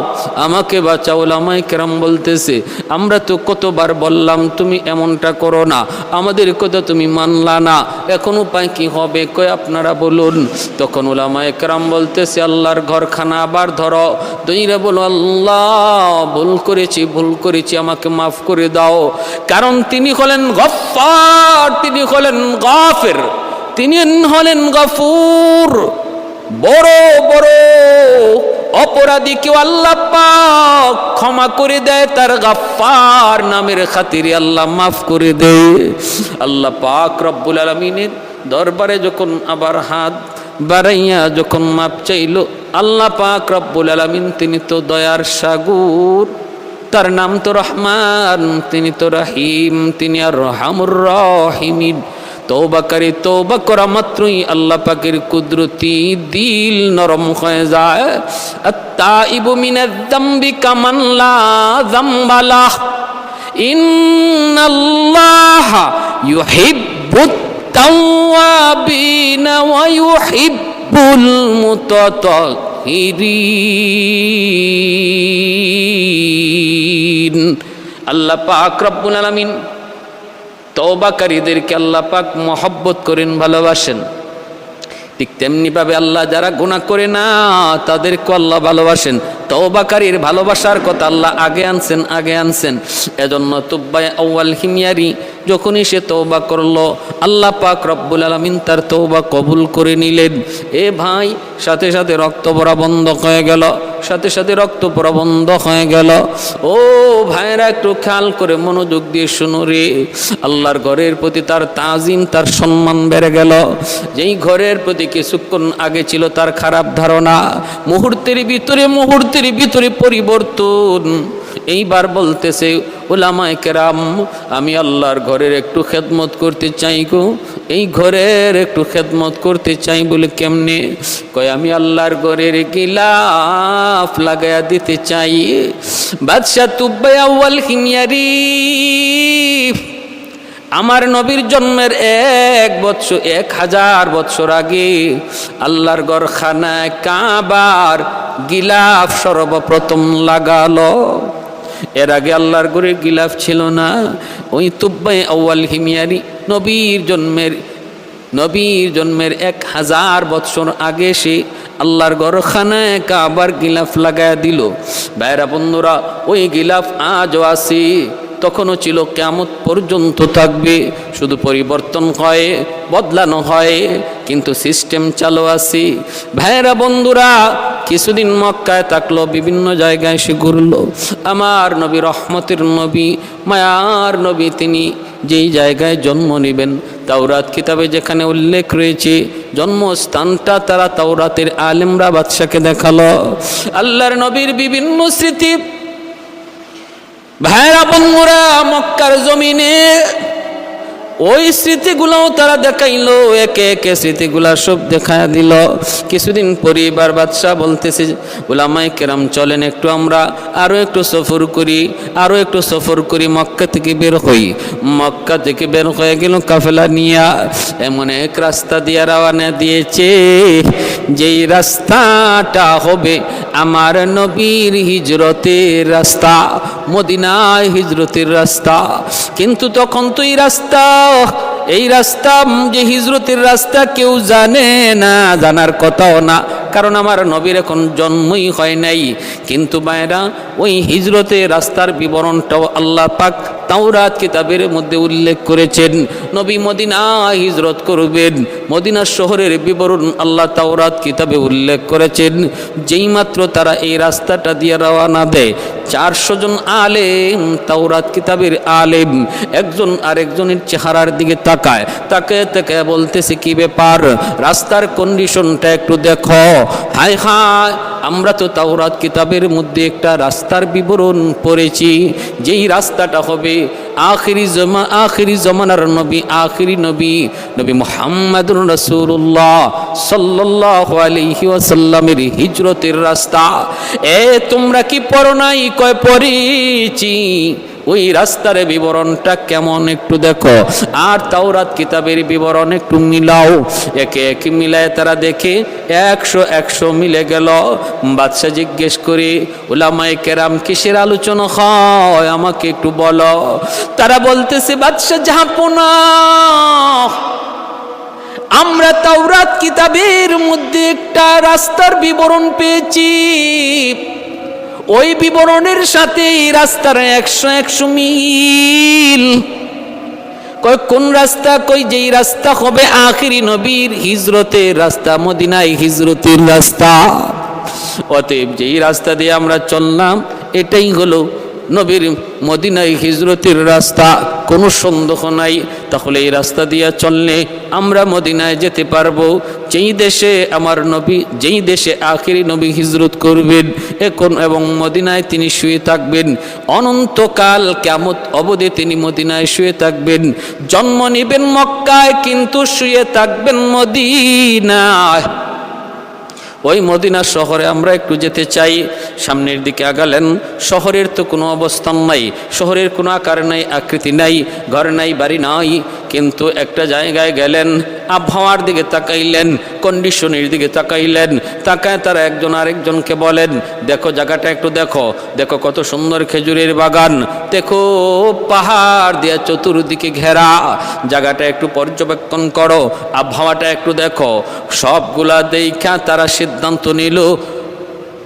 A: আমাকে বাঁচাও। উলামায়ে কেরাম বলতেছে, আমরা তো কতবার বললাম তুমি এমনটা করো না, আমাদের কথা তুমি মানলা না, এখন উপায় কি হবে কই আপনারা বলুন। তখন উলামায়ে কেরাম বলতেছে, আল্লাহর ঘরখানা আবার ধরো, দইরা বলো আল্লাহ ভুল করেছি, আমাকে মাফ করে দাও। কারণ তিনি হলেন গফফার, তিনি হলেন গাফির, তিনি হলেন গফুর। বড় বড় অপরাধীকেও আল্লাহ পাক ক্ষমা করে দেয়, তার গফফার নামের খাতিরে আল্লাহ মাফ করে দেয়। আল্লাহ পাক রব্বুল আলামিনের দরবারে যখন আবার হাত বাড়াইয়া যখন মাপ চাইল, আল্লাহ পাক রব্বুল আলামিন তিনি তো দয়ার সাগর, তার নাম তো রহমান, তিনি তো রহিম, তিনি আর রহমুর রহিমিন। তওবাকারী তওবা করা মাত্রই আল্লাহ পাকের কুদরতি দিল নরম হয়ে যায়। আত-তাইবু মিনাজ যামবি কামান লা যামবা লাহ, ইন্নাল্লাহা ইউহিব্বুত তাওয়াবিনা ওয়া ইউহিব্বুল মুতাতাহহিরিন। আল্লাহ পাক রব্বুল আলামিন তওবাকারীদেরকে আল্লাহ পাক মহব্বত করেন, ভালোবাসেন। ঠিক তেমনিভাবে আল্লাহ যারা গুনাহ করে না তাদেরকে আল্লাহ ভালোবাসেন। তওবাকারীর ভালোবাসার কথা আল্লাহ আগে আনছেন। এজন্য তুব্বায়ে আউয়াল হিময়ারি যখনই সে তওবা করলো আল্লাহ পাক রব্বুল আলামিন তার তওবা কবুল করে নিলেন। এ ভাই, সাথে সাথে রক্ত পড়া বন্ধ হয়ে গেল, ও ভাইরা একটু খেয়াল করে মনোযোগ দিয়ে শুনো রে। আল্লাহর ঘরের প্রতি তার তাজিম, তার সম্মান বেড়ে গেল। যেই ঘরের প্রতি কিছুক্ষণ আগে ছিল তার খারাপ ধারণা, মুহূর্তের ভিতরে পরিবর্তন। এইবার বলতেছে উলামায়ে কেরাম, আমি আল্লাহর ঘরের একটু খেদমত করতে চাই গো, এই ঘরের একটু খেদমত করতে চাই। বলে কেমনে? কয় আমি আল্লাহর ঘরের গিলাফ লাগায়া দিতে চাই। বাদশাহ তুব্বায়ে আউয়াল হিময়ারি আমার নবীর জন্মের 1000 বছর আগে আল্লাহর ঘরখানায় কাবার গিলাফ সর্বপ্রথম লাগালো। এর আগে আল্লাহর ঘরে গিলাফ ছিল না। ওই তুব্বায়ে আউয়াল হিময়ারি নবীর জন্মের 1000 বছর আগে সে আল্লাহর ঘরখানায় কাবার গিলাফ লাগায়া দিল। ভাইরা বন্ধুরা, ওই গিলাফ আজও আছে, তখনও ছিল, কিয়ামত পর্যন্ত থাকবে। শুধু পরিবর্তন হয়, বদলানো হয়, কিন্তু সিস্টেম চালু আছে। ভাইরা বন্ধুরা, কিছুদিন মক্কায় থাকলো, বিভিন্ন জায়গায় সে ঘুরলো। আমার নবী, রহমতের নবী, মায়ার নবী, তিনি যেই জায়গায় জন্ম নেবেন তাওরাত কিতাবে যেখানে উল্লেখ রয়েছে জন্মস্থানটা তারা তাওরাতের আলেমরা বাদশাকে দেখালো। আল্লাহর নবীর বিভিন্ন স্মৃতি ভাইরা বন্ধুরা মক্কার জমিনে ওই স্মৃতিগুলোও তারা দেখাইলো, একে একে স্মৃতিগুলা সব দেখায় দিল। কিছুদিন পরে এবার বাদশাহ বলতেছে উলামায়ে কেরাম চলেন একটু আমরা আরো একটু সফর করি, মক্কা থেকে বের হয়ে গেল কাফেলা নিয়া। এমন এক রাস্তা দিয়ে রওনা দিয়েছে যেই রাস্তাটা হবে আমার নবীর হিজরতের রাস্তা, মদিনায় হিজরতের রাস্তা। কিন্তু তখন তো এই রাস্তা যে হিজরতের রাস্তা কেউ জানে না, জানার কথাও না, কারণ আমার নবীর এখন জন্মই হয় নাই। কিন্তু ভাইরা, ওই হিজরতের রাস্তার বিবরণটাও আল্লাহ পাক তাওরাত কিতাবের মধ্যে উল্লেখ করেছেন। নবী মদিনা হিজরত করবেন, মদিনা শহরের বিবরণ আল্লাহ তাওরাত কিতাবে উল্লেখ করেছেন। যেই মাত্র তারা এই রাস্তাটা দিয়ে রওনা দেয়, 400 জন আলেম, তাওরাত কিতাবের আলেম, একজন আরেকজনের চেহারার দিকে তাকায় বলতেছে কি ব্যাপার, রাস্তার কন্ডিশনটা একটু দেখো। হায় হায়, আমরা তো তাওরাত কিতাবের মধ্যে একটা রাস্তার বিবরণ পড়েছি, যেই রাস্তাটা হবে আখিরি জমানার নবী মুহাম্মাদুর রাসূলুল্লাহ সাল্লাল্লাহু আলাইহি ওয়াসাল্লামের হিজরতের রাস্তা। তোমরা কি পড়ো নাই? কয় পড়েছি। ওই রাস্তার বিবরণটা কেমন একটু দেখো, আর তাওরাত কিতাবের বিবরণ একটু মিলাও। একে একে মিলায় তারা দেখে 100 মিলে গেল। বাদশাহ জিজ্ঞেস করে উলামায়ে কেরাম কিসের আলোচনা হয় আমাকে একটু বলো। তারা বলতেছে বাদশাহ জাহাপনা, আমরা তাওরাত কিতাবের মধ্যে একটা রাস্তার বিবরণ পেয়েছি, ওই বিবরণের সাথে এই রাস্তার 100 মিল। কয় কোন রাস্তা? কই যেই রাস্তা হবে আখিরি নবীর হিজরতের রাস্তা, মদিনায় হিজরতের রাস্তা। অতএব যেই রাস্তা দিয়ে আমরা চললাম এটাই হলো নবীর মদিনায় হিজরতের রাস্তা, কোনো সন্দেহ নাই। তাহলে এই রাস্তা দিয়ে চললে আমরা মদিনায় যেতে পারবো, যেই দেশে আমার নবী, যেই দেশে আখিরি নবী হিজরত করবেন এখন, এবং মদিনায় তিনি শুয়ে থাকবেন অনন্তকাল, কিয়ামত অবধি তিনি মদিনায় শুয়ে থাকবেন। জন্ম নেবেন মক্কায় কিন্তু শুয়ে থাকবেন মদিনায়। ওই মদিনা শহরে আমরা একটু যেতে চাই। সামনের দিকে আগালেন। শহরের তো কোনো অবস্থান নাই, শহরের কোনো আকার নাই, আকৃতি নাই, ঘর নাই, বাড়ি নাই, কিন্তু একটা জায়গায় গেলেন, আবহাওয়ার দিকে তাকাইলেন, কন্ডিশনের দিকে তাকাইলেন, তাকায় তারা একজন আরেকজনকে বলেন, দেখো জায়গাটা একটু দেখো, দেখো কত সুন্দর খেজুরের বাগান, দেখো পাহাড় দিয়ে চতুর্দিকে ঘেরা, জায়গাটা একটু পর্যবেক্ষণ করো, আবহাওয়াটা একটু দেখো। সবগুলা দেখা তারা সিদ্ধান্ত নিল,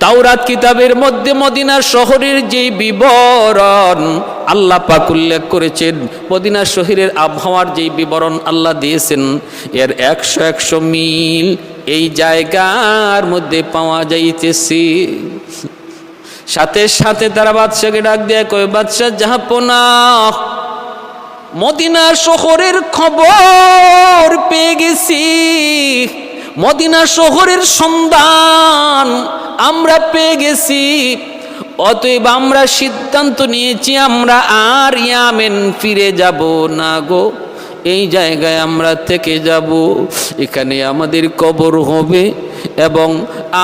A: তাওরাত কিতাবের মধ্যে মদিনা শহরের যে বিবরণ আল্লাহ পাক উল্লেখ করেছেন, মদিনা শহরের আবহাওয়ার যে বিবরণ আল্লাহ দিয়েছেন, এর 100 মিল এই জায়গার মধ্যে পাওয়া যাইতেছে। সাথে সাথে তারা বাদশাকে ডাক দিয়ে কয়, বাদশা জাহাপনা, মদিনা শহরের খবর পেয়ে গেছি, মদিনা শহরের সন্ধান আমরা পেয়ে গেছি, অতএব আমরা সিদ্ধান্ত নিয়েছি আমরা আর ইয়ামেন ফিরে যাব না গো, এই জায়গায় আমরা থেকে যাব, এখানে আমাদের কবর হবে এবং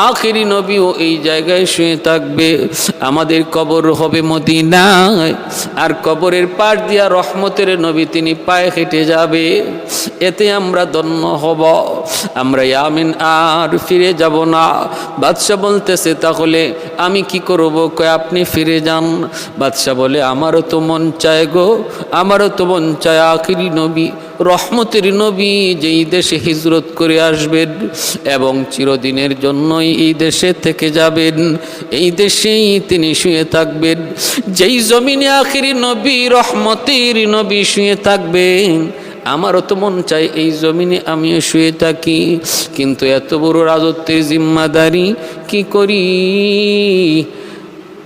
A: আখিরি নবীও এই জায়গায় শুয়ে থাকবে, আমাদের কবর হবে মদিনায়, আর কবরের পাশ দিয়া রহমতের নবী তিনি পায়ে হেঁটে যাবে, এতে আমরা ধন্য হব, আমরা ইয়ামিন আর ফিরে যাব না। বাদশা বলতেছে, তাহলে আমি কি করব? কয়, আপনি ফিরে যান। বাদশা বলে, আমারও তো মন চায় গো, আমারও তো মন চায় আখিরি নবী রহমতের নবী যেই দেশে হিজরত করে আসবেন এবং চিরদিনের জন্যই এই দেশে থেকে যাবেন, এই দেশেই তিনি শুয়ে থাকবেন, যেই জমিনে আখিরি নবী রহমতের নবী শুয়ে থাকবেন, আমারও তো মন চাই এই জমিনে আমিও শুয়ে থাকি, কিন্তু এত বড় রাজত্বের জিম্মাদারি কি করি?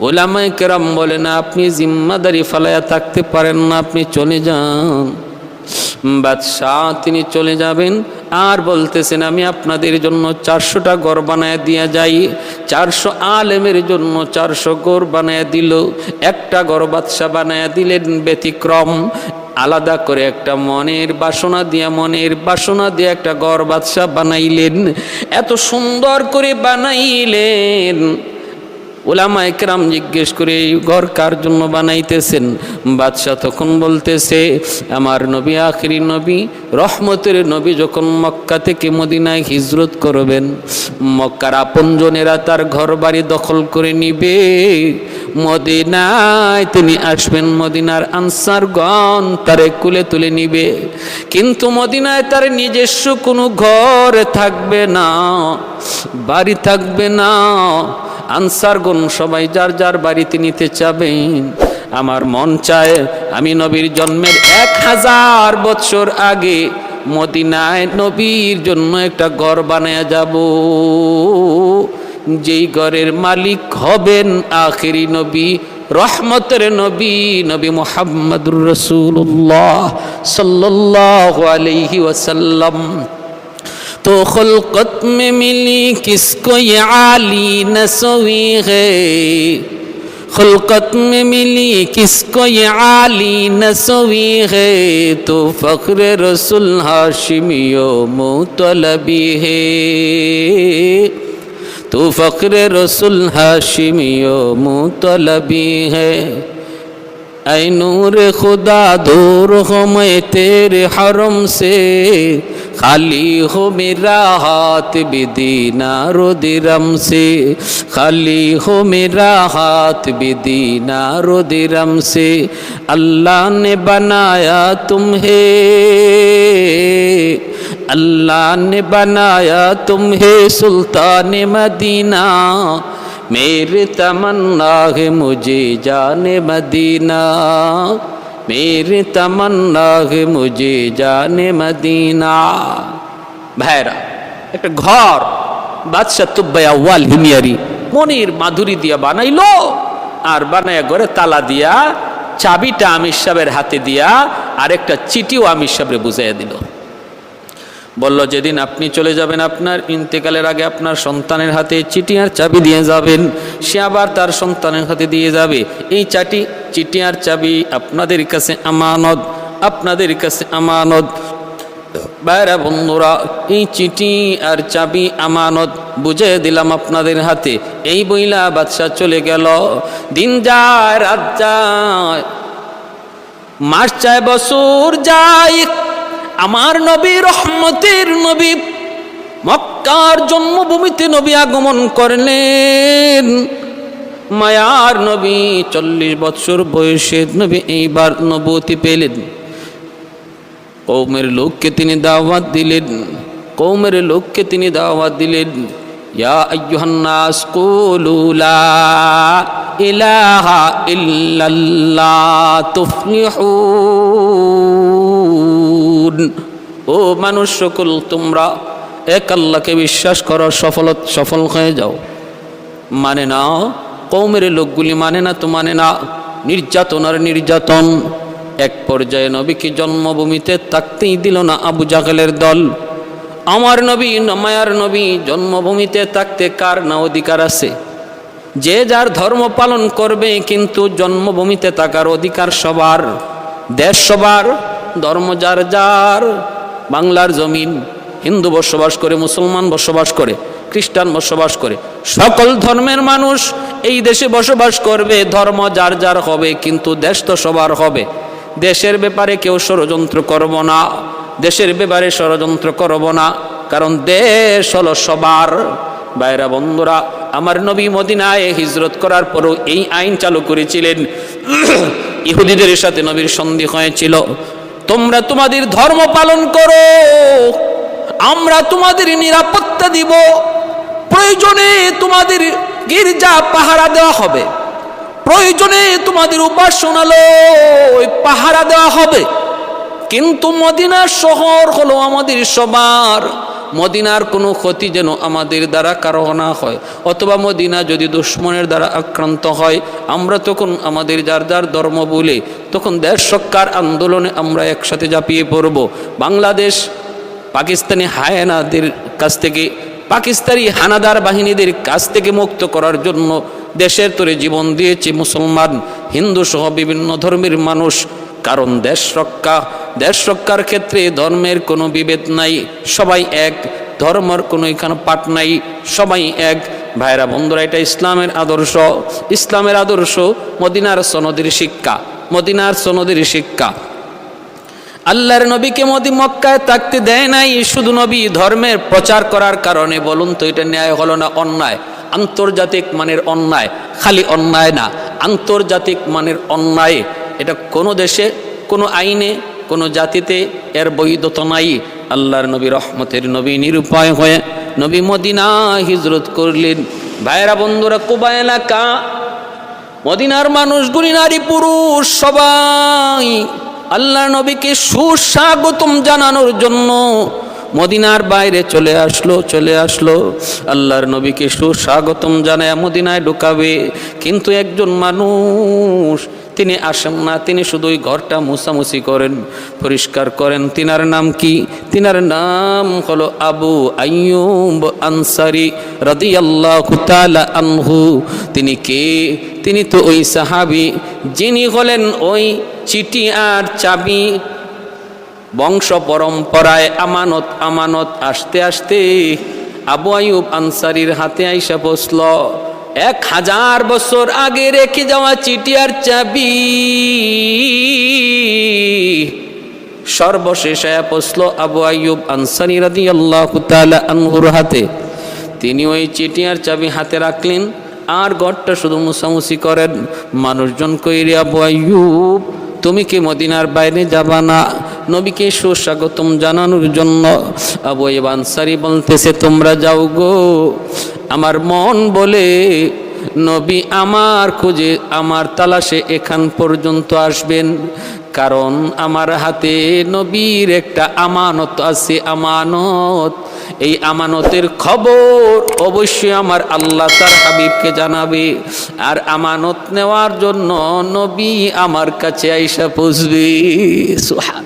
A: ওলামায়ে কেরাম বলে না, আপনি জিম্মাদারি ফালায়া থাকতে পারেন না, আপনি চলে যান। বাদশাহ তিনি চলে যাবেন আর বলতেছেন, আমি আপনাদের জন্য 400টা গড় বানায় দিয়া যাই। 400 আলেমের জন্য 400 গড় বানায় দিল। একটা গড় বাদশাহ বানায় দিলেন ব্যতিক্রম, আলাদা করে একটা মনের বাসনা দিয়ে একটা গড় বাদশাহ বানাইলেন। এত সুন্দর করে বানাইলেন, উলামায়ে কেরাম জিজ্ঞেস করে, এই ঘর কার জন্য বানাইতেছেন? বাদশাহ তখন বলতেছে, আমার নবী আখিরি নবী রহমতের নবী যখন মক্কা থেকে মদিনায় হিজরত করবেন, মক্কার আপনজনেরা তার ঘর বাড়ি দখল করে নিবে, মদিনায় তিনি আসবেন, মদিনার আনসারগণ তারে কুলে তুলে নিবে, কিন্তু মদিনায় তার নিজস্ব কোনো ঘর থাকবে না, বাড়ি থাকবে না। আনসারগণ সবাই যার যার বাড়িতে নিতে চাবেন। আমার মন চায় আমি নবীর জন্মের 1000 বছর আগে মদিনায় নবীর জন্য একটা ঘর বানায়া যাব, যেই ঘরের মালিক হবেন আখিরি নবী রহমতের নবী, নবী মুহাম্মদুর রাসূলুল্লাহ সাল্লাল্লাহু আলাইহি ওয়াসাল্লাম। तो खुल्कत में मिली किसको ये आली नस्वी है, खुल्कत में मिली किसको ये आली नस्वी है, तो फ़ख्र रसूल हाशिमियो मुतलबी है, तो फ़ख्र रसूल हाशिमियो मुतलबी है। ऐ नूर खुदा दूर हो मैं तेरे हरम से, खाली हो मेरा हाथ भी दीनारो दिरम से, खाली हो मेरा हाथ भी दीनारो दिरम से। अल्लाह ने बनाया तुम्हें, अल्लाह ने बनाया तुम्हें सुल्तान मदीना, मेरे तमन्ना है मुझे जाने मदीना, मेरे तमन्ना है मुझे जाने मदीना। ভাইরা, একটা ঘর বাদশাহ তুব্বাই আউয়াল হিমিয়ারি মনির মাধুরী দিয়া বানাইলো, আর বানায়া ঘরে তালা দিয়া চাবিটা আমির সাহেবের হাতে দিয়া আরেকটা চিঠিও আমির সাহেবরে বুঝাইয়া দিল। বলল, যেদিন আপনি চলে যাবেন আপনার ইন্তেকালের আগে আপনার সন্তানের হাতে চিঠি আর চাবি দিয়ে যাবেন, সে আবার তার সন্তানের হাতে দিয়ে যাবে। এই চিঠি আর চাবি আপনাদের কাছে আমানত, আপনাদের কাছে আমানত। বাইরা বন্ধুরা, এই চিঠি আর চাবি আমানত বুঝে দিলাম আপনাদের হাতে। এই বইলা বাদশা চলে গেল। দিন যায়, রাত যায়, মাস যায়, বছর যায়, আমার নবী রহমতের নবী মক্কার জন্মভূমিতে নবী আগমন করলেন। মায়ার নবী 40 বছর বয়সে নবী এইবার নবুয়তি পেলেন। কওমের লোককে তিনি দাওয়াত দিলেন, কওমের লোককে তিনি দাওয়াত দিলেন, ইয়া আইয়ুহান নাস কুলু লা ইলাহা ইল্লাল্লাহ তুফলিহুন। ও মানুষ সকল, তোমরা এক আল্লাহকে বিশ্বাস করো, সফল হয়ে যাও। মানে না, কওমের লোকগুলি মানে না তো মানে না, নির্যাতন আর নির্যাতন। এক পর্যায়ে নবীকে জন্মভূমিতে থাকতেই দিল না আবু জাহেলের দল। আমার নবী, মায়ার নবী জন্মভূমিতে থাকতে কার না অধিকার আছে? যে যার ধর্ম পালন করবে, কিন্তু জন্মভূমিতে থাকার অধিকার সবার, দেশ সবার, ধর্ম যার যার। বাংলার জমিন হিন্দু বসবাস করে, মুসলমান বসবাস করে, খ্রিস্টান বসবাস করে, সকল ধর্মের মানুষ এই দেশে বসবাস করবে। ধর্ম যার যার হবে, কিন্তু দেশ তো সবার হবে। দেশের ব্যাপারে কেউ ষড়যন্ত্র করব না, দেশের ব্যাপারে ষড়যন্ত্র করব না, কারণ দেশ হলো সবার। ভাইরা বন্ধুরা, আমার নবী মদিনায় হিজরত করার পরও এই আইন চালু করেছিলেন। ইহুদিদের সাথে নবীর সন্ধি হয়েছিল, তোমরা তোমাদের ধর্ম পালন করো, আমরা তোমাদের নিরাপত্তা দিব, প্রয়োজনে তোমাদের গির্জা পাহারা দেওয়া হবে, প্রয়োজনে তোমাদের উপাসনালয় পাহারা দেওয়া হবে, কিন্তু মদিনার শহর হলো আমাদের সবার। মদিনার কোনো ক্ষতি যেন আমাদের দ্বারা কারো না হয়, অথবা মদিনা যদি দুশ্মনের দ্বারা আক্রান্ত হয়, আমরা তখন আমাদের যার যার ধর্ম বলে তখন দেশ রক্ষার আন্দোলনে আমরা একসাথে ঝাঁপিয়ে পড়ব। বাংলাদেশ পাকিস্তানি হায়নাদের কাছ থেকে, পাকিস্তানি হানাদার বাহিনীদের কাছ থেকে মুক্ত করার জন্য দেশের তরে জীবন দিয়েছে মুসলমান, হিন্দু সহ বিভিন্ন ধর্মের মানুষ। কারণ দেশ রক্ষার ক্ষেত্রে ধর্মের কোনো বিভেদ নাই, সবাই এক, ধর্মের কোনো এখানে পাঠ নাই, সবাই এক। ভাইরা বন্ধুরা, এটা ইসলামের আদর্শ, ইসলামের আদর্শ, মদিনার সনদের শিক্ষা, মদিনার সনদের শিক্ষা। আল্লাহর নবীকে মক্কায় থাকতে দেয় নাই শুধু নবী ধর্মের প্রচার করার কারণে। বলুন তো, এটা ন্যায় হলো না অন্যায়? আন্তর্জাতিক মানের অন্যায়, খালি অন্যায় না, আন্তর্জাতিক মানের অন্যায়। এটা কোনো দেশে, কোনো আইনে, কোনো জাতিতে এর বৈধতা নাই। আল্লাহর নবী রহমতের নবী নিরুপায় হয়ে নবী মদিনা হিজরত করলেন। ভাইরা বন্ধুরা, কুবা এলাকা, মদিনার মানুষগুলি নারী পুরুষ সবাই আল্লাহর নবীকে সুস্বাগতম জানানোর জন্য মদিনার বাইরে চলে আসলো। আল্লাহর নবীকে সুস্বাগতম জানায় মদিনায় ঢুকাবে, কিন্তু একজন মানুষ তিনি আসেন না, তিনি শুধু ওই ঘরটা মুছামুছি করেন, পরিষ্কার করেন। তিনার নাম কি? তিনার নাম হলো আবু আইয়ুব আনসারী রাদিয়াল্লাহু তাআলা আনহু। তিনি কে? তিনি তো ওই সাহাবী যিনি হলেন ওই চিঠি আর চাবি, বংশ পরম্পরায় আমানত আস্তে আস্তে আবু আইয়ুব আনসারীর হাতে আইসা পৌঁছল। 1000 বছর আগে রেখে যাওয়া চিঠি আর চাবি সর্বশেষ পৌঁছল আবু আইয়ুব আনসারী রাদিয়াল্লাহু তাআলা আনহুর হাতে। তিনি ওই চিঠি আর চাবি হাতে রাখলেন আর ঘরটা শুধু মুছামুছি করেন। মানুষজন কইরে, আবু আইয়ুব, তুমি কি মদিনার বাইরে যাবা না নবীকে সুস্বাগতম জানানোর জন্য? আবু আইয়ুব আনসারী বলতেছে, তোমরা যাও গো, আমার মন বলে নবী আমার খোঁজে, আমার তালাশে এখান পর্যন্ত আসবেন, কারণ আমার হাতে নবীর একটা আমানত আছে, আমানত। এই আমানতের খবর অবশ্যই আমার আল্লাহ তার হাবিবকে জানাবে, আর আমানত নেওয়ার জন্য নবী আমার কাছে আইসা পৌঁছবে। সুবহান।